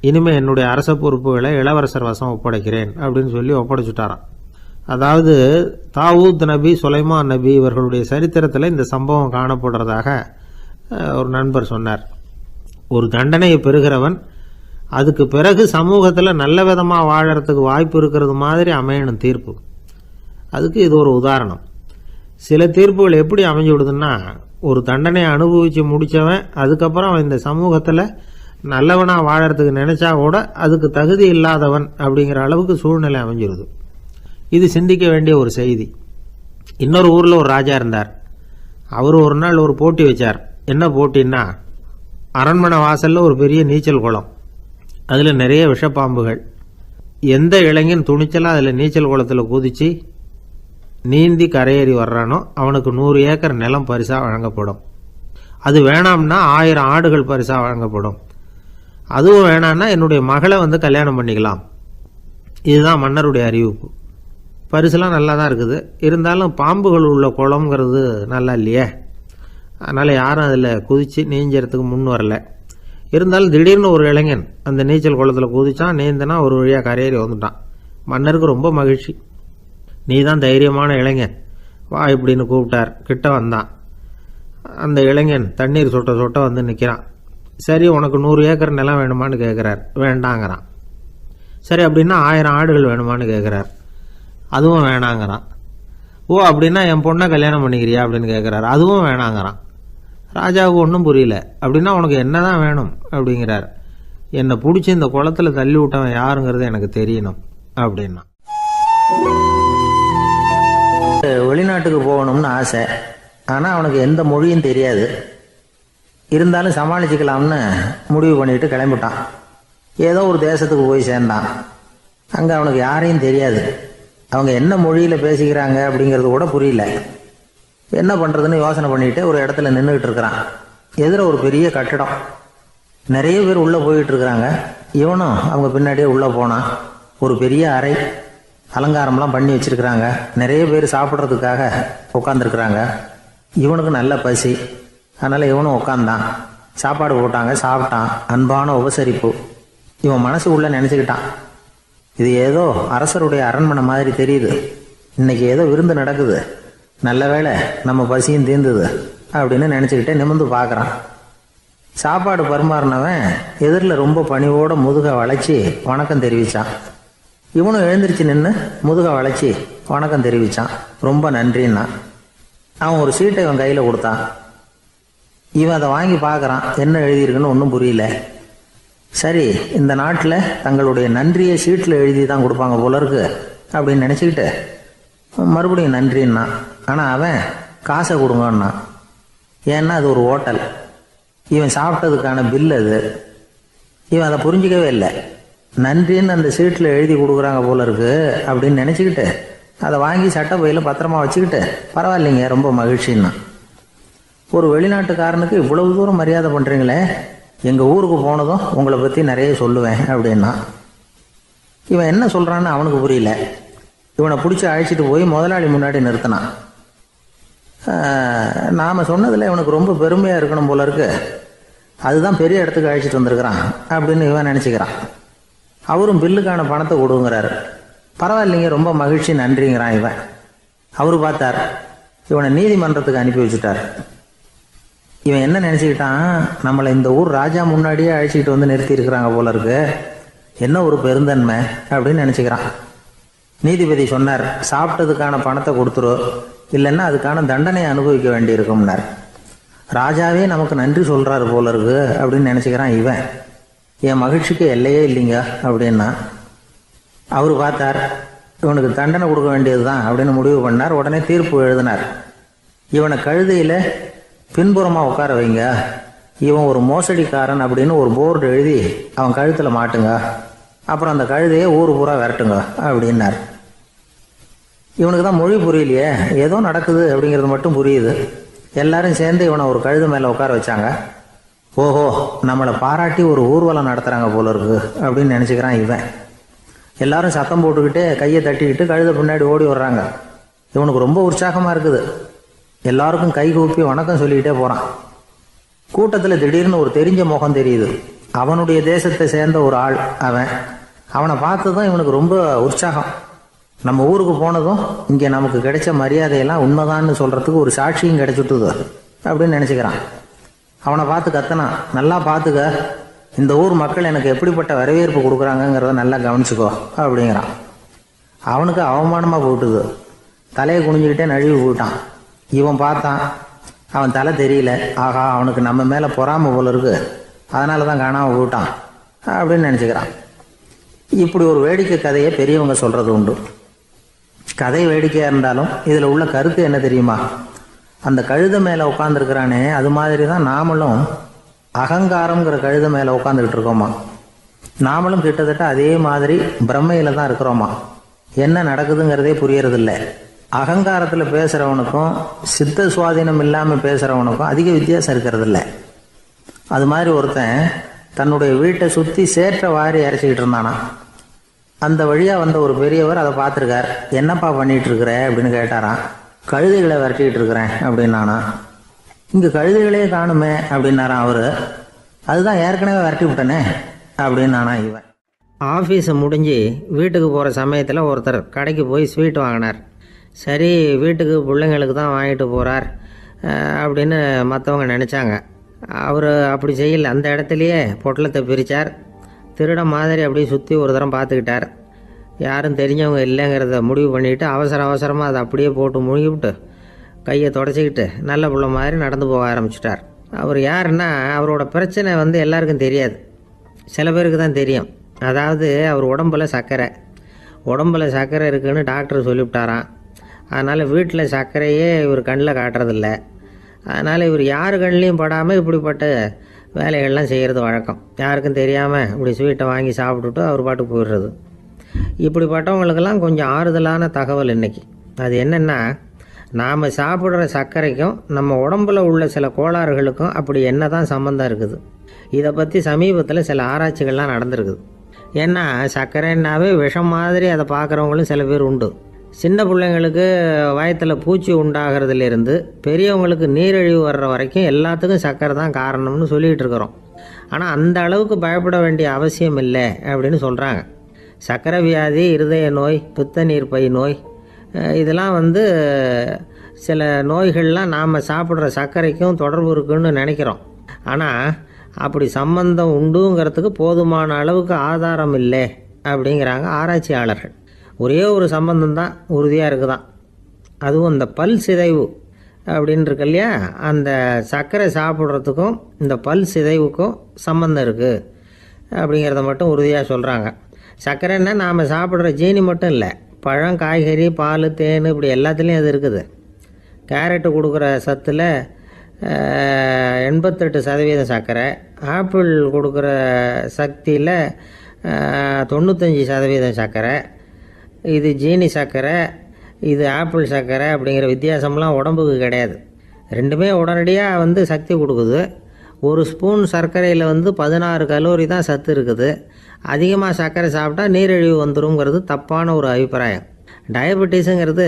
இனிமேல் என்னுடைய அரச பொறுப்புகளை இளவரசர் வசம் ஒப்படைக்கிறேன் அப்படின்னு சொல்லி ஒப்படைச்சுட்டாராம். அதாவது தாவூத் நபி, சுலைமான் நபி இவர்களுடைய சரித்திரத்தில் இந்த சம்பவம் காணப்படுறதாக ஒரு நண்பர் சொன்னார். ஒரு தண்டனையை பெறுகிறவன் அதுக்கு பிறகு சமூகத்தில் நல்ல விதமாக வாழறதுக்கு வாய்ப்பு இருக்கிறது மாதிரி அமையணும் தீர்ப்பு. அதுக்கு இது ஒரு உதாரணம். சில தீர்ப்புகள் எப்படி அமைஞ்சு விடுதுன்னா, ஒரு தண்டனையை அனுபவித்து முடித்தவன் அதுக்கப்புறம் அவன் இந்த சமூகத்தில் நல்லவனாக வாழறதுக்கு நினச்சா கூட அதுக்கு தகுதி இல்லாதவன் அப்படிங்கிற அளவுக்கு சூழ்நிலை அமைஞ்சிருது. இது சிந்திக்க வேண்டிய ஒரு செய்தி. இன்னொரு ஊரில் ஒரு ராஜா இருந்தார். அவர் ஒரு நாள் ஒரு போட்டி வச்சார். என்ன போட்டின்னா, அரண்மனை வாசலில் ஒரு பெரிய நீச்சல் குளம், அதில் நிறைய விஷப்பாம்புகள். எந்த இளைஞன் துணிச்சலாக அதில் நீச்சல் குளத்தில் குதித்து நீந்தி கரையேறி வர்றானோ அவனுக்கு 100 ஏக்கர் நிலம் பரிசாக வழங்கப்படும். அது வேணாம்னா 1000 ஆடுகள் பரிசாக வழங்கப்படும். அதுவும் வேணான்னா என்னுடைய மகளை வந்து கல்யாணம் பண்ணிக்கலாம். இதுதான் மன்னருடைய அறிவிப்பு. பரிசுலாம் நல்லா தான் இருக்குது, இருந்தாலும் பாம்புகள் உள்ள குளம்ங்கிறது நல்லா இல்லையே. அதனால் யாரும் அதில் குதித்து நீஞ்சறதுக்கு முன் வரல. இருந்தாலும் திடீர்னு ஒரு இளைஞன் அந்த நீச்சல் குளத்தில் குதித்தான், நீந்தினா ஒரு வழியாக கரையேறி வந்துட்டான். மன்னருக்கு ரொம்ப மகிழ்ச்சி. நீ தான் தைரியமான இளைஞன், வா இப்படின்னு கூப்பிட்டார். கிட்ட வந்தான். அந்த இளைஞன் தண்ணீர் சொட்ட சொட்ட வந்து நிற்கிறான். சரி, உனக்கு 100 ஏக்கர் நிலம் வேணுமான்னு கேட்குறார். வேண்டாங்கிறான். சரி, அப்படின்னா 1000 ஆடுகள் வேணுமான்னு கேட்குறார். அதுவும் வேணாங்கிறான். ஓ, அப்படின்னா என் பொண்ணை கல்யாணம் பண்ணிக்கிறியா அப்படின்னு கேட்குறாரு. அதுவும் வேணாங்கிறான். ராஜாவுக்கு ஒன்றும் புரியல. அப்படின்னா உனக்கு என்ன தான் வேணும் அப்படிங்கிறார். என்னை பிடிச்சி இந்த குளத்தில் தள்ளி விட்டவன் யாருங்கிறது எனக்கு தெரியணும் அப்படின்னா. வெளிநாட்டுக்கு போகணும்னு ஆசை, ஆனால் அவனுக்கு எந்த மொழியும் தெரியாது. இருந்தாலும் சமாளிச்சுக்கலாம்னு முடிவு பண்ணிட்டு கிளம்பிட்டான். ஏதோ ஒரு தேசத்துக்கு போய் சேர்ந்தான். அங்கே அவனுக்கு யாரையும் தெரியாது. அவங்க என்ன மொழியில் பேசிக்கிறாங்க அப்படிங்கிறது கூட புரியல. என்ன பண்ணுறதுன்னு யோசனை பண்ணிட்டு ஒரு இடத்துல நின்றுக்கிட்டு இருக்கிறான். எதிர ஒரு பெரிய கட்டடம், நிறைய பேர் உள்ளே போயிட்டு இருக்கிறாங்க. இவனும் அவங்க பின்னாடியே உள்ளே போனான். ஒரு பெரிய அறை, அலங்காரம்லாம் பண்ணி வச்சிருக்கிறாங்க. நிறைய பேர் சாப்பிட்றதுக்காக உட்காந்துருக்குறாங்க. இவனுக்கு நல்ல பசி, அதனால் இவனும் உட்காந்தான். சாப்பாடு போட்டாங்க, சாப்பிட்டான். அன்பான உபசரிப்பு. இவன் மனசு உள்ள நினச்சிக்கிட்டான், இது ஏதோ அரசருடைய அரண்மனை மாதிரி தெரியுது, இன்னைக்கு ஏதோ விருந்து நடக்குது, நல்ல வேளை நம்ம பசியும் தீர்ந்தது அப்படின்னு நினச்சிக்கிட்டே நிமிர்ந்து பார்க்குறான். சாப்பாடு பரிமாறினவன் எதிரில் ரொம்ப பணிவோடு முதுகை வளைச்சி வணக்கம் தெரிவித்தான். இவனும் எழுந்திரிச்சு நின்று முதுகை வளைச்சி வணக்கம் தெரிவித்தான். ரொம்ப நன்றின்னா. அவன் ஒரு சீட்டை இவன் கையில் கொடுத்தான். இவன் அதை வாங்கி பார்க்குறான், என்ன எழுதியிருக்குன்னு ஒன்றும் புரியல. சரி, இந்த நாட்டில் தங்களுடைய நன்றியை சீட்டில் எழுதி தான் கொடுப்பாங்க போல இருக்கு அப்படின்னு நினச்சிக்கிட்டு மறுபடியும் நன்றின்னா. ஆனால் அவன் காசை கொடுங்கன்னா. ஏன்னா அது ஒரு ஹோட்டல், இவன் சாப்பிட்டதுக்கான பில் அது. இவன் அதை புரிஞ்சிக்கவே இல்லை. நன்றின்னு அந்த சீட்டில் எழுதி கொடுக்குறாங்க போல இருக்கு அப்படின்னு நினச்சிக்கிட்டு அதை வாங்கி சட்டை பையில் பத்திரமா வச்சுக்கிட்டு பரவாயில்லைங்க ரொம்ப மகிழ்ச்சின்னா. ஒரு வெளிநாட்டுக்காரனுக்கு இவ்வளவு தூரம் மரியாதை பண்ணுறீங்களே, எங்கள் ஊருக்கு போனதும் உங்களை பற்றி நிறைய சொல்லுவேன் அப்படின்னா. இவன் என்ன சொல்கிறான்னு அவனுக்கு புரியல. இவனை பிடிச்சி அழைச்சிட்டு போய் முதலாளி முன்னாடி நிறுத்தினான். நாம் சொன்னதில் இவனுக்கு ரொம்ப பெருமையாக இருக்கணும் போல இருக்கு, அதுதான் பெரிய இடத்துக்கு அழைச்சிட்டு வந்திருக்கிறான் அப்படின்னு இவன் நினச்சிக்கிறான். அவரும் பில்லுக்கான பணத்தை கொடுங்கிறாரு. பரவாயில்லைங்க ரொம்ப மகிழ்ச்சி நன்றிங்கிறான் இவன். அவரு பார்த்தார், இவனை நீதிமன்றத்துக்கு அனுப்பி வச்சுட்டார். இவன் என்ன நினச்சிக்கிட்டான், நம்மளை இந்த ஊர் ராஜா முன்னாடியே அழைச்சிக்கிட்டு வந்து நிறுத்தி இருக்கிறாங்க போல இருக்கு, என்ன ஒரு பெருந்தன்மை அப்படின்னு நினச்சிக்கிறான். நீதிபதி சொன்னார், சாப்பிட்டதுக்கான பணத்தை கொடுத்துரு, இல்லைன்னா அதுக்கான தண்டனையை அனுபவிக்க வேண்டி இருக்கும்னார். ராஜாவே நமக்கு நன்றி சொல்கிறாரு போல இருக்கு அப்படின்னு நினச்சிக்கிறான் இவன். என் மகிழ்ச்சிக்கு எல்லையே இல்லைங்க அப்படின்னா. அவர் பார்த்தார், இவனுக்கு தண்டனை கொடுக்க வேண்டியது தான் அப்படின்னு முடிவு பண்ணார். உடனே தீர்ப்பு எழுதினார். இவனை கழுதையில் பின்புறமாக உட்கார வைங்க, இவன் ஒரு மோசடிக்காரன் அப்படின்னு ஒரு போர்டு எழுதி அவன் கழுத்தில் மாட்டுங்க, அப்புறம் அந்த கழுதையை ஊர் பூரா விரட்டுங்க அப்படின்னார். இவனுக்கு தான் மொழி புரியலையே, ஏதோ நடக்குது அப்படிங்கிறது மட்டும் புரியுது. எல்லாரும் சேர்ந்து இவனை ஒரு கழுதை மேலே உட்கார வச்சாங்க. ஓஹோ, நம்மளை பாராட்டி ஒரு ஊர்வலம் நடத்துகிறாங்க போல இருக்கு அப்படின்னு நினச்சிக்கிறான் இவன். எல்லாரும் சத்தம் போட்டுக்கிட்டு கையை தட்டிக்கிட்டு கழுதை பின்னாடி ஓடி வர்றாங்க. இவனுக்கு ரொம்ப உற்சாகமாக இருக்குது. எல்லாருக்கும் கை கூப்பி வணக்கம் சொல்லிக்கிட்டே போகிறான். கூட்டத்தில் திடீர்னு ஒரு தெரிஞ்ச முகம் தெரியுது. அவனுடைய தேசத்தை சேர்ந்த ஒரு ஆள் அவன். அவனை பார்த்ததும் இவனுக்கு ரொம்ப உற்சாகம். நம்ம ஊருக்கு போனதும் இங்கே நமக்கு கிடைச்ச மரியாதையெல்லாம் உண்மைதான்னு சொல்கிறதுக்கு ஒரு சாட்சியும் கிடைச்சிட்டுது அப்படின்னு நினச்சிக்கிறான். அவனை பார்த்து கத்தனான், நல்லா பார்த்துக்க, இந்த ஊர் மக்கள் எனக்கு எப்படிப்பட்ட வரவேற்பு கொடுக்குறாங்கங்கிறத நல்லா கவனிச்சுக்கோ அப்படிங்கிறான். அவனுக்கு அவமானமாக போட்டுது. தலையை குனிஞ்சிக்கிட்டே நழுவி போயிட்டான். இவன் பார்த்தான், அவன் தலை தெரியல. ஆகா, அவனுக்கு நம்ம மேலே பொறாமை போல இருக்கு, அதனால தான் காணாமல் போயிட்டான் அப்படின்னு நினச்சிக்கிறான். இப்படி ஒரு வேடிக்கை கதையை பெரியவங்க சொல்கிறது உண்டு. கதை வேடிக்கையாக இருந்தாலும் இதில் உள்ள கருத்து என்ன தெரியுமா? அந்த கழுதை மேலே உட்காந்துருக்கிறானே, அது மாதிரி தான் நாமளும் அகங்காரங்கிற கழுதை மேலே உட்காந்துக்கிட்டு இருக்கோமா. நாமளும் கிட்டத்தட்ட அதே மாதிரி பிரம்மையில் தான் இருக்கிறோமா. என்ன நடக்குதுங்கிறதே புரியறதில்ல. அகங்காரத்தில் பேசுகிறவனுக்கும் சித்த சுவாதீனம் இல்லாமல் பேசுகிறவனுக்கும் அதிக வித்தியாசம் இருக்கிறதில்ல. அது மாதிரி ஒருத்தன் தன்னுடைய வீட்டை சுற்றி சேற்றை வாரி இறைச்சிக்கிட்டு இருந்தானா. அந்த வழியாக வந்த ஒரு பெரியவர் அதை பார்த்துருக்கார். என்னப்பா பண்ணிகிட்டு இருக்கிற அப்படின்னு கேட்டாராம். கழுதைகளை விரட்டிக்கிட்டு இருக்கிறேன் அப்படின்னானா. இங்கே கழுதைகளே காணுமே அப்படின்னாரான் அவர். அதுதான் ஏற்கனவே விரட்டி விட்டனே அப்படின்னானா இவன். ஆஃபீஸை முடிஞ்சு வீட்டுக்கு போகிற சமயத்தில் ஒருத்தர் கடைக்கு போய் ஸ்வீட் வாங்கினார். சரி, வீட்டுக்கு பிள்ளைங்களுக்கு தான் வாங்கிட்டு போகிறார் அப்படின்னு மற்றவங்க நினச்சாங்க. அவர் அப்படி செய்யலை. அந்த இடத்துலையே பொட்டலத்தை பிரித்தார். திருட மாதிரி அப்படியே சுற்றி ஒரு தரம் பார்த்துக்கிட்டார். யாரும் தெரிஞ்சவங்க இல்லைங்கிறத முடிவு பண்ணிவிட்டு அவசரமாக அதை அப்படியே போட்டு முழுங்கிவிட்டு கையை தொடச்சிக்கிட்டு நல்ல பிள்ளை மாதிரி நடந்து போக ஆரம்பிச்சிட்டார். அவர் யாருன்னா, அவரோட பிரச்சனை எல்லாருக்கும் தெரியாது, சில பேருக்கு தான் தெரியும். அதாவது அவர் உடம்பில் சர்க்கரை இருக்குதுன்னு டாக்டர் சொல்லிவிட்டாராம். அதனால் வீட்டில் சர்க்கரையே இவர் கண்ணில் காட்டுறதில்ல. அதனால் இவர் யார் கண்ணிலையும் படாமல் இப்படிப்பட்ட வேலைகள்லாம் செய்கிறது வழக்கம். யாருக்கும் தெரியாமல் இப்படி ஸ்வீட்டை வாங்கி சாப்பிட்டுட்டு அவர் பாட்டு போயிடுறது. இப்படிப்பட்டவங்களுக்கெல்லாம் கொஞ்சம் ஆறுதலான தகவல் இன்றைக்கி. அது என்னென்னா, நாம் சாப்பிட்ற சர்க்கரைக்கும் நம்ம உடம்பில் உள்ள சில கோளாறுகளுக்கும் அப்படி என்ன தான் சம்மந்தம் இருக்குது. இதை பற்றி சமீபத்தில் சில ஆராய்ச்சிகள்லாம் நடந்திருக்குது. ஏன்னா சர்க்கரைன்னாவே விஷம் மாதிரி அதை பார்க்குறவங்களும் சில பேர் உண்டு. சின்ன பிள்ளைங்களுக்கு வயத்தில் பூச்சி உண்டாகிறதுலேருந்து பெரியவங்களுக்கு நீரிழிவு வர்ற வரைக்கும் எல்லாத்துக்கும் சர்க்கரை தான் காரணம்னு சொல்லிகிட்டு இருக்கிறோம். ஆனால் அந்த அளவுக்கு பயப்பட வேண்டிய அவசியம் இல்லை அப்படின்னு சொல்கிறாங்க. சர்க்கரை வியாதி, இருதய நோய், பித்த நீர்ப்பை நோய், இதெல்லாம் சில நோய்கள்லாம் நாம் சாப்பிட்ற சர்க்கரைக்கும் தொடர்பு இருக்குன்னு நினைக்கிறோம். ஆனால் அப்படி சம்பந்தம் உண்டுங்கிறதுக்கு போதுமான அளவுக்கு ஆதாரம் இல்லை அப்படிங்கிறாங்க ஆராய்ச்சியாளர்கள். ஒரே ஒரு சம்பந்தம் தான் உறுதியாக இருக்குதான். அதுவும் இந்த பல் சிதைவு அப்படின்னு இருக்கு இல்லையா, அந்த சர்க்கரை சாப்பிட்றதுக்கும் இந்த பல் சிதைவுக்கும் சம்பந்தம் இருக்குது அப்படிங்கிறத மட்டும் உறுதியாக சொல்கிறாங்க. சர்க்கரைன்னா நாம் சாப்பிட்ற ஜீனி மட்டும் இல்லை, பழம், காய்கறி, பால், தேன், இப்படி எல்லாத்துலேயும் அது இருக்குது. கேரட்டு கொடுக்குற சத்தில் 88% சர்க்கரை, ஆப்பிள் கொடுக்குற சக்தியில் 95% சர்க்கரை. இது ஜீனி சர்க்கரை, இது ஆப்பிள் சர்க்கரை அப்படிங்கிற வித்தியாசம்லாம் உடம்புக்கு கிடையாது. ரெண்டுமே உடனடியாக சக்தி கொடுக்குது. ஒரு ஸ்பூன் சர்க்கரையில் 16 கலோரி தான் சத்து இருக்குது. அதிகமாக சர்க்கரை சாப்பிட்டா நீரிழிவு வந்துருங்கிறது தப்பான ஒரு அபிப்பிராயம். டயபெட்டிஸுங்கிறது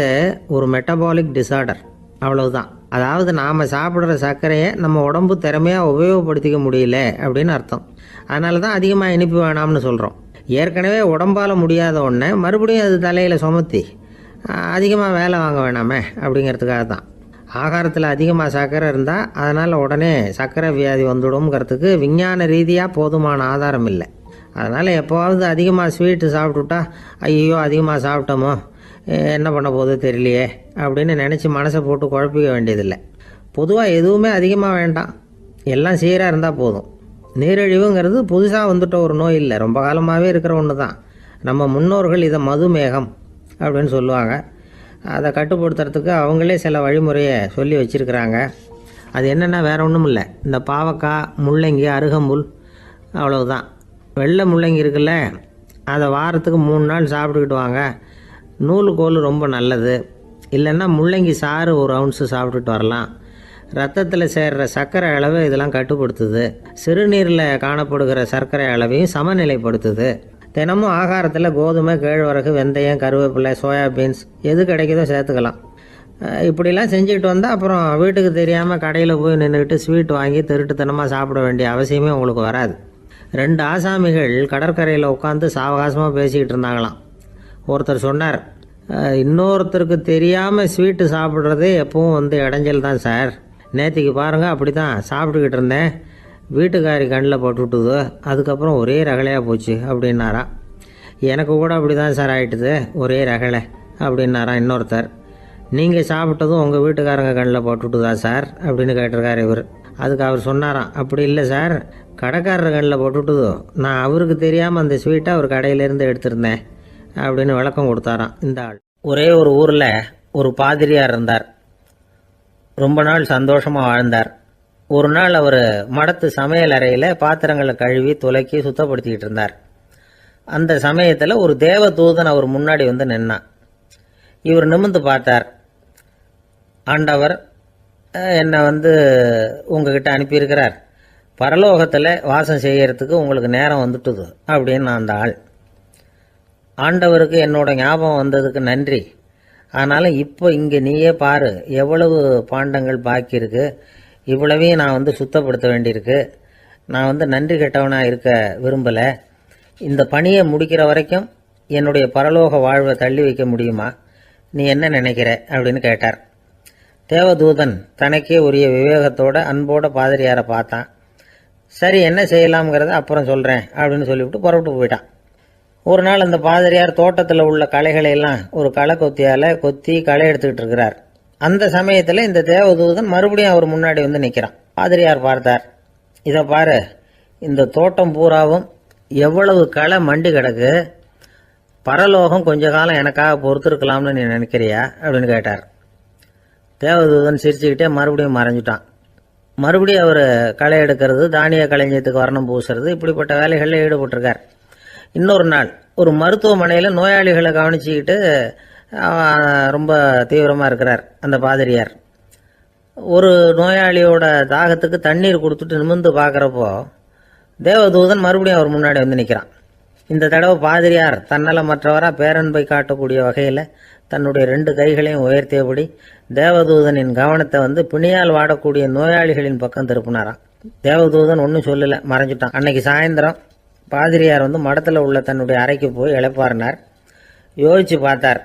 ஒரு மெட்டபாலிக் டிசார்டர், அவ்வளவுதான். அதாவது நாம் சாப்பிட்ற சர்க்கரையை நம்ம உடம்பு திறமையாக உபயோகப்படுத்திக்க முடியல அப்படின்னு அர்த்தம். அதனால தான் அதிகமாக இனிப்பு வேணாம்னு சொல்கிறோம். ஏற்கனவே உடம்பால் முடியாத ஒன்றை மறுபடியும் அது தலையில் சுமத்தி அதிகமாக வேலை வாங்க வேணாமே அப்படிங்கிறதுக்காக தான். ஆகாரத்தில் அதிகமாக சர்க்கரை இருந்தால் அதனால் உடனே சர்க்கரை வியாதி வந்துடும்ங்கிறதுக்கு விஞ்ஞான ரீதியாக போதுமான ஆதாரம் இல்லை. அதனால் எப்போவாவது அதிகமாக ஸ்வீட்டு சாப்பிட்டுட்டா ஐயோ அதிகமாக சாப்பிட்டோமோ, என்ன பண்ண போதோ தெரியலையே அப்படின்னு நினச்சி மனசை போட்டு குழப்பிக்க வேண்டியதில்லை. பொதுவாக எதுவுமே அதிகமாக வேண்டாம், எல்லாம் சீராக இருந்தால் போதும். நீரிழிவுங்கிறது புதுசாக வந்துட்ட ஒரு நோய் இல்லை, ரொம்ப காலமாகவே இருக்கிற ஒன்று தான். நம்ம முன்னோர்கள் இதை மதுமேகம் அப்படின்னு சொல்லுவாங்க. அதை கட்டுப்படுத்துறதுக்கு அவங்களே சில வழிமுறையை சொல்லி வச்சுருக்கிறாங்க. அது என்னென்னா வேறு ஒன்றும் இல்லை, இந்த பாவக்காய், முள்ளங்கி, அருகம்புல், அவ்வளவுதான். வெள்ளை முள்ளங்கி இருக்குல்ல, அதை வாரத்துக்கு 3 நாள் சாப்பிட்டுக்கிட்டு வாங்க. நூலுக்கோல் ரொம்ப நல்லது. இல்லைன்னா முள்ளங்கி சாறு 1 ounce சாப்பிட்டுட்டு வரலாம். ரத்தத்தில் சேர்கிற சர்க்கரை அளவு இதெல்லாம் கட்டுப்படுத்துது. சிறுநீரில் காணப்படுகிற சர்க்கரை அளவையும் சமநிலைப்படுத்துது. தினமும் ஆகாரத்தில் கோதுமை, கேழ்வரகு, வெந்தயம், கருவேப்பிலை, சோயாபீன்ஸ் எது கிடைக்குதோ சேர்த்துக்கலாம். இப்படிலாம் செஞ்சுக்கிட்டு வந்தால் அப்புறம் வீட்டுக்கு தெரியாமல் கடையில் போய் நின்றுக்கிட்டு ஸ்வீட் வாங்கி திருட்டுத்தனமாக சாப்பிட வேண்டிய அவசியமே உங்களுக்கு வராது. 2 ஆசாமிகள் கடற்கரையில் உட்காந்து சாவகாசமாக பேசிக்கிட்டு இருந்தாங்களாம். ஒருத்தர் சொன்னார், இன்னொருத்தருக்கு தெரியாமல் ஸ்வீட்டு சாப்பிட்றதே எப்பவும் இடைஞ்சல் தான் சார். நேற்றுக்கு பாருங்கள் அப்படி தான் சாப்பிட்டுக்கிட்டு இருந்தேன், வீட்டுக்காரி கண்ணில் போட்டுவிட்டுது, அதுக்கப்புறம் ஒரே ரகலையாக போச்சு அப்படின்னாரா. எனக்கு கூட அப்படி தான் சார் ஆகிட்டுது, ஒரே ரகலை அப்படின்னாரா இன்னொருத்தர். நீங்கள் சாப்பிட்டதும் உங்கள் வீட்டுக்காரங்க கண்ணில் போட்டுவிட்டுதா சார் அப்படின்னு கேட்டிருக்காரு இவர். அதுக்கு அவர் சொன்னாராம், அப்படி இல்லை சார், கடைக்காரர் கண்ணில் போட்டுவிட்டுதோ, நான் அவருக்கு தெரியாமல் அந்த ஸ்வீட்டை அவர் கடையிலேருந்து எடுத்திருந்தேன் அப்படின்னு விளக்கம் கொடுத்தாராம் இந்த ஆள். ஒரே ஒரு ஊரில் ஒரு பாதிரியார் இருந்தார். ரொம்ப நாள் சந்தோஷமாக வாழ்ந்தார். ஒரு நாள் அவர் மடத்து சமையல் அறையில் பாத்திரங்களை கழுவி துலக்கி சுத்தப்படுத்திக்கிட்டு இருந்தார். அந்த சமயத்தில் ஒரு தேவதூதன் அவர் முன்னாடி நின்னான். இவர் நிமிர்ந்து பார்த்தார். ஆண்டவர் என்னை உங்ககிட்ட அனுப்பியிருக்கிறார், பரலோகத்தில் வாசம் செய்யறதுக்கு உங்களுக்கு நேரம் வந்துட்டுது அப்படின்னு அந்த ஆள். ஆண்டவருக்கு என்னோட ஞாபகம் வந்ததுக்கு நன்றி. ஆனாலும் இப்போ இங்கே நீயே பாரு, எவ்வளவு பாண்டங்கள் பாக்கி இருக்கு, இவ்வளவையும் நான் சுத்தப்படுத்த வேண்டியிருக்கு. நான் நன்றி கெட்டவனாக இருக்க விரும்பலை. இந்த பணியை முடிக்கிற வரைக்கும் என்னுடைய பரலோக வாழ்வை தள்ளி வைக்க முடியுமா, நீ என்ன நினைக்கிற அப்படின்னு கேட்டார். தேவதூதன் தனக்கே உரிய விவேகத்தோட அன்போட பாதிரியாரை பார்த்தான். சரி, என்ன செய்யலாம்ங்கிறத அப்புறம் சொல்கிறேன் அப்படின்னு சொல்லிவிட்டு புறப்பட்டு போயிட்டான். ஒரு நாள் அந்த பாதிரியார் தோட்டத்தில் உள்ள களைகளை எல்லாம் ஒரு களை கொத்தியால் கொத்தி களை எடுத்துக்கிட்டு இருக்கிறார். அந்த சமயத்தில் இந்த தேவதூதன் மறுபடியும் அவர் முன்னாடி நிற்கிறான். பாதிரியார் பார்த்தார், இதை பாரு, இந்த தோட்டம் பூராவும் எவ்வளவு களை மண்டி கிடக்கு, பரலோகம் கொஞ்ச காலம் எனக்காக பொறுத்திருக்கலாம்னு நீ நினைக்கிறியா அப்படின்னு கேட்டார். தேவதூதன் சிரிச்சுக்கிட்டே மறுபடியும் மறைஞ்சிட்டான். மறுபடியும் அவர் களை எடுக்கிறது, தானிய களஞ்சியத்துக்கு வர்ணம் பூசுறது, இப்படிப்பட்ட வேலைகளில் ஈடுபட்டிருக்கார். இன்னொரு நாள் ஒரு மருத்துவமனையில் நோயாளிகளை கவனிச்சுக்கிட்டு ரொம்ப தீவிரமாக இருக்கிறார் அந்த பாதிரியார். ஒரு நோயாளியோட தாகத்துக்கு தண்ணீர் கொடுத்துட்டு நிமிர்ந்து பார்க்குறப்போ தேவதூதன் மறுபடியும் அவர் முன்னாடி வந்து நிற்கிறான். இந்த தடவை பாதிரியார் தன்னலமற்றவராக பேரன்பை காட்டக்கூடிய வகையில் தன்னுடைய 2 கைகளையும் உயர்த்தியபடி தேவதூதனின் கவனத்தை வந்து பிணியால் வாடக்கூடிய நோயாளிகளின் பக்கம் திருப்பினாராம். தேவதூதன் ஒன்றும் சொல்லலை, மறைஞ்சிட்டான். அன்னைக்கு சாயந்தரம் பாதிரியார் வந்து மடத்தில் உள்ள தன்னுடைய அறைக்கு போய் இளைப்பாறினார். யோசித்து பார்த்தார்.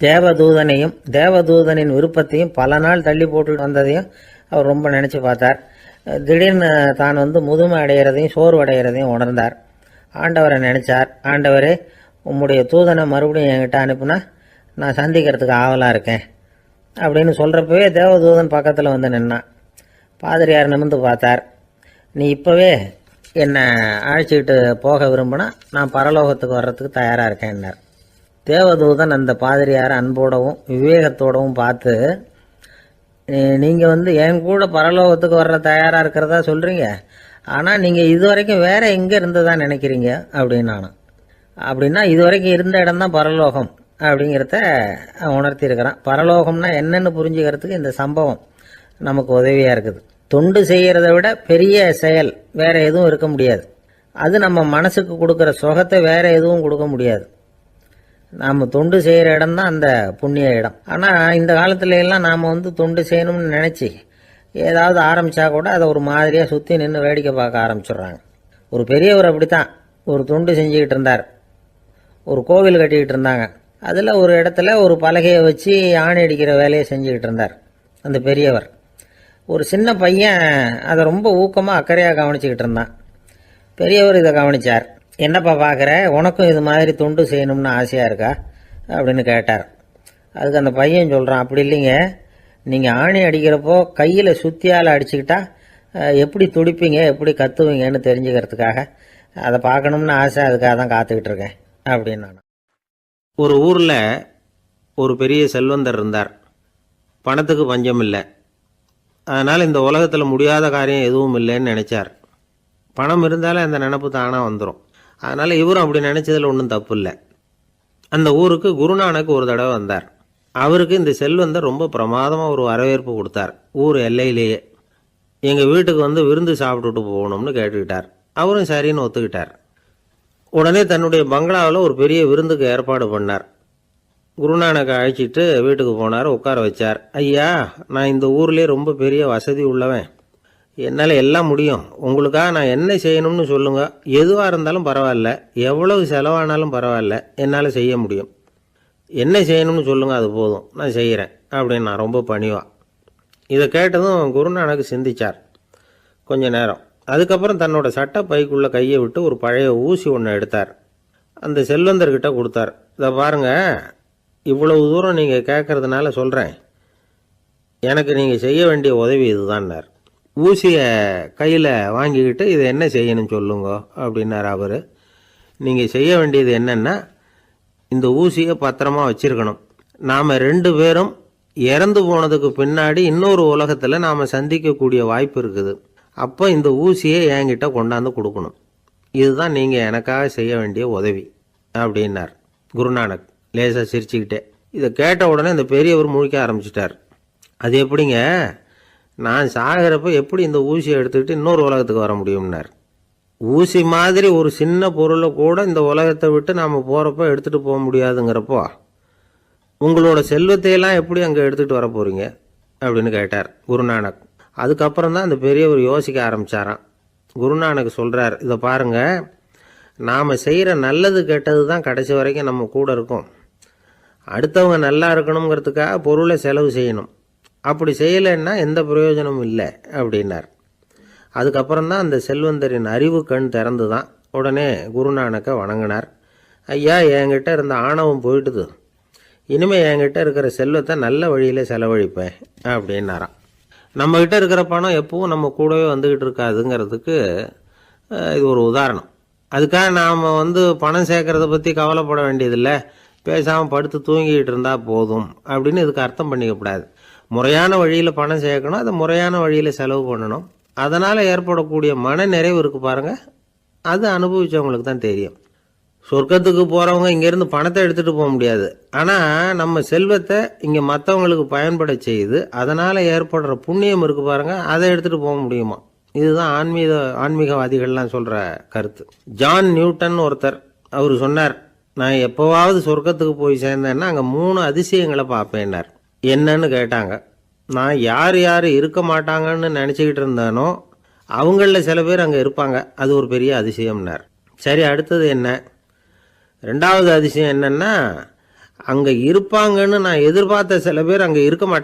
தேவதூதனையும் தேவதூதனின் விருப்பத்தையும் பல நாள் தள்ளி போட்டு வந்ததையும் அவர் ரொம்ப நினச்சி பார்த்தார். திடீர்னு தான் வந்து முதுமை அடைகிறதையும் சோர்வு அடைகிறதையும் உணர்ந்தார். ஆண்டவரை நினைச்சார். ஆண்டவரே, உம்முடைய தூதனை மறுபடியும் என்கிட்ட அனுப்புனா நான் சந்திக்கிறதுக்கு ஆவலாக இருக்கேன் அப்படின்னு சொல்கிறப்பவே தேவதூதன் பக்கத்தில் வந்து நின்னான். பாதிரியார் நிமிர்ந்து பார்த்தார். நீ இப்போவே என்னை அழைச்சிக்கிட்டு போக விரும்பினா நான் பரலோகத்துக்கு வர்றதுக்கு தயாராக இருக்கேன்னார். தேவதூதன் அந்த பாதிரியாரை அன்போடவும் விவேகத்தோடவும் பார்த்து, நீங்கள் வந்து என் கூட பரலோகத்துக்கு வர்ற தயாராக இருக்கிறதா சொல்கிறீங்க, ஆனால் நீங்கள் இது வரைக்கும் வேறு எங்கே இருந்ததா நினைக்கிறீங்க அப்படின்னானா. அப்படின்னா இது வரைக்கும் இருந்த இடம்தான் பரலோகம் அப்படிங்கிறத உணர்த்தியிருக்கிறான். பரலோகம்னா என்னன்னு புரிஞ்சுக்கிறதுக்கு இந்த சம்பவம் நமக்கு உதவியாக இருக்குது. தொண்டு செய்கிறத விட பெரிய செயல் வேறு எதுவும் இருக்க முடியாது. அது நம்ம மனசுக்கு கொடுக்குற சுகத்தை வேறு எதுவும் கொடுக்க முடியாது. நாம் தொண்டு செய்கிற இடம் தான் அந்த புண்ணிய இடம். ஆனால் இந்த காலத்துல எல்லாம் நாம் வந்து தொண்டு செய்யணும்னு நினச்சி ஏதாவது ஆரம்பித்தா கூட அதை ஒரு மாதிரியாக சுற்றி நின்று வேடிக்கை பார்க்க ஆரம்பிச்சிடுறாங்க. ஒரு பெரியவர் அப்படித்தான் ஒரு தொண்டு செஞ்சுக்கிட்டு இருந்தார். ஒரு கோவில் கட்டிக்கிட்டு இருந்தாங்க. அதில் ஒரு இடத்துல ஒரு பலகையை வச்சு ஆணி அடிக்கிற வேலையை செஞ்சுக்கிட்டு இருந்தார் அந்த பெரியவர். ஒரு சின்ன பையன் அதை ரொம்ப ஊக்கமாக அக்கறையாக கவனிச்சுக்கிட்டு இருந்தான். பெரியவர் இதை கவனித்தார். என்னப்பா பார்க்குற, உனக்கும் இது மாதிரி தொண்டு செய்யணும்னு ஆசையாக இருக்கா அப்படின்னு கேட்டார். அதுக்கு அந்த பையன் சொல்கிறான், அப்படி இல்லைங்க, நீங்கள் ஆணி அடிக்கிறப்போ கையில் சுத்தியால் அடிச்சுக்கிட்டா எப்படி துடிப்பீங்க எப்படி கத்துவீங்கன்னு தெரிஞ்சுக்கிறதுக்காக அதை பார்க்கணும்னு ஆசை, அதுக்காக தான் காத்துக்கிட்டு இருக்கேன் அப்படின்னு நான். ஒரு ஊரில் ஒரு பெரிய செல்வந்தர் இருந்தார். பணத்துக்கு பஞ்சம் இல்லை. அதனால் இந்த உலகத்தில் முடியாத காரியம் எதுவும் இல்லைன்னு நினச்சார். பணம் இருந்தாலும் அந்த நினப்பு தானாக வந்துடும். அதனால் இவரும் அப்படி நினச்சதில் ஒன்றும் தப்பு இல்லை. அந்த ஊருக்கு குருநானக் ஒரு தடவை வந்தார். அவருக்கு இந்த செல்வந்தர் ரொம்ப பிரமாதமாக ஒரு வரவேற்பு கொடுத்தார். ஊர் எல்லையிலேயே எங்கள் வீட்டுக்கு வந்து விருந்து சாப்பிட்டுட்டு போகணும்னு கேட்டுக்கிட்டார். அவரும் சரின்னு ஒத்துக்கிட்டார். உடனே தன்னுடைய பங்களாவில் ஒரு பெரிய விருந்துக்கு ஏற்பாடு பண்ணார். குருநானக்கை அழைச்சிட்டு வீட்டுக்கு போனார். உட்கார வச்சார். ஐயா, நான் இந்த ஊர்லேயே ரொம்ப பெரிய வசதி உள்ளவன். என்னால் எல்லாம் முடியும். உங்களுக்காக நான் என்ன செய்யணும்னு சொல்லுங்கள். எதுவாக இருந்தாலும் பரவாயில்ல, எவ்வளவு செலவானாலும் பரவாயில்ல, என்னால் செய்ய முடியும். என்ன செய்யணும்னு சொல்லுங்கள், அது போதும், நான் செய்கிறேன் அப்படின்னு நான் ரொம்ப பணிவா. இதை கேட்டதும் குருநானக் சிந்திச்சார் கொஞ்ச நேரம். அதுக்கப்புறம் தன்னோட சட்டை பைக்குள்ளே கையை விட்டு ஒரு பழைய ஊசி ஒன்று எடுத்தார். அந்த செல்வந்தர்கிட்ட கொடுத்தார். இதை பாருங்கள், இவ்வளவு தூரம் நீங்கள் கேட்கறதுனால சொல்கிறேன். எனக்கு நீங்கள் செய்ய வேண்டிய உதவி இதுதான்னார். ஊசியை கையில் வாங்கிக்கிட்டு இதை என்ன செய்யணும்னு சொல்லுங்க அப்படின்னார் அவர். நீங்கள் செய்ய வேண்டியது என்னென்னா, இந்த ஊசியை பத்திரமா வச்சிருக்கணும். நாம் 2 பேரும் இறந்து போனதுக்கு பின்னாடி இன்னொரு உலகத்தில் நாம் சந்திக்கக்கூடிய வாய்ப்பு இருக்குது. அப்போ இந்த ஊசியை என்கிட்ட கொண்டாந்து கொடுக்கணும். இதுதான் நீங்கள் எனக்காக செய்ய வேண்டிய உதவி அப்படின்னார் குருநானக் லேசாக சிரிச்சுக்கிட்டே. இதை கேட்ட உடனே இந்த பெரியவர் முழிக்க ஆரம்பிச்சிட்டார். அது எப்படிங்க, நான் சாகிறப்ப எப்படி இந்த ஊசியை எடுத்துக்கிட்டு இன்னொரு உலகத்துக்கு வர முடியும்னார். ஊசி மாதிரி ஒரு சின்ன பொருளை கூட இந்த உலகத்தை விட்டு நாம் போகிறப்ப எடுத்துகிட்டு போக முடியாதுங்கிறப்போ உங்களோட செல்வத்தையெல்லாம் எப்படி அங்கே எடுத்துகிட்டு வர போகிறீங்க அப்படின்னு கேட்டார் குருநானக். அதுக்கப்புறம் தான் அந்த பெரியவர் யோசிக்க ஆரம்பித்தாராம். குருநானக் சொல்கிறார், இதை பாருங்கள், நாம் செய்கிற நல்லது கெட்டது தான் கடைசி வரைக்கும் நம்ம கூட இருக்கும். அடுத்தவங்க நல்லா இருக்கணுங்கிறதுக்காக பொருளை செலவு செய்யணும். அப்படி செய்யலைன்னா எந்த பிரயோஜனமும் இல்லை அப்படின்னார். அதுக்கப்புறம் தான் அந்த செல்வந்தரின் அறிவு கண் திறந்து தான். உடனே குருநானக்கை வணங்கினார். ஐயா, என்கிட்ட இருந்த ஆணவம் போயிட்டுது. இனிமேல் என்கிட்ட இருக்கிற செல்வத்தை நல்ல வழியில் செலவழிப்பேன் அப்படின்னாராம். நம்மக்கிட்ட இருக்கிற பணம் எப்பவும் நம்ம கூடவே வந்துக்கிட்டு இருக்காதுங்கிறதுக்கு இது ஒரு உதாரணம். அதுக்காக நாம் பணம் சேர்க்கறத பற்றி கவலைப்பட வேண்டியதில்லை, பேசாமல் படுத்து தூங்கிக்கிட்டு இருந்தால் போதும் அப்படின்னு இதுக்கு அர்த்தம் பண்ணிக்கக்கூடாது. முறையான வழியில் பணம் சேர்க்கணும், அதை முறையான வழியில் செலவு பண்ணணும். அதனால் ஏற்படக்கூடிய மன நிறைவு இருக்குது பாருங்கள், அது அனுபவித்தவங்களுக்கு தான் தெரியும். சொர்க்கத்துக்கு போகிறவங்க இங்கேருந்து பணத்தை எடுத்துகிட்டு போக முடியாது. ஆனால் நம்ம செல்வத்தை இங்கே மற்றவங்களுக்கு பயன்பட செய்து அதனால் ஏற்படுற புண்ணியம் இருக்குது பாருங்கள், அதை எடுத்துகிட்டு போக முடியுமா. இதுதான் ஆன்மீகவாதிகள்லாம் சொல்கிற கருத்து. ஜான் நியூட்டன் ஒருத்தர், அவர் சொன்னார், நான் எப்போவாவது சொர்க்கத்துக்கு போய் சேர்ந்தேன்னா அங்கே 3 அதிசயங்களை பார்ப்பேன்னார். என்னன்னு கேட்டாங்க. நான் யார் யார் இருக்க மாட்டாங்கன்னு நினச்சிக்கிட்டு இருந்தானோ அவங்களில் சில பேர் அங்கே இருப்பாங்க, அது ஒரு பெரிய அதிசயம்னார். சரி, அடுத்தது என்ன? 2வது அதிசயம் என்னன்னா, அங்கே இருப்பாங்கன்னு நான் எதிர்பார்த்த சில பேர் அங்கே இருக்க மாட்டாங்க.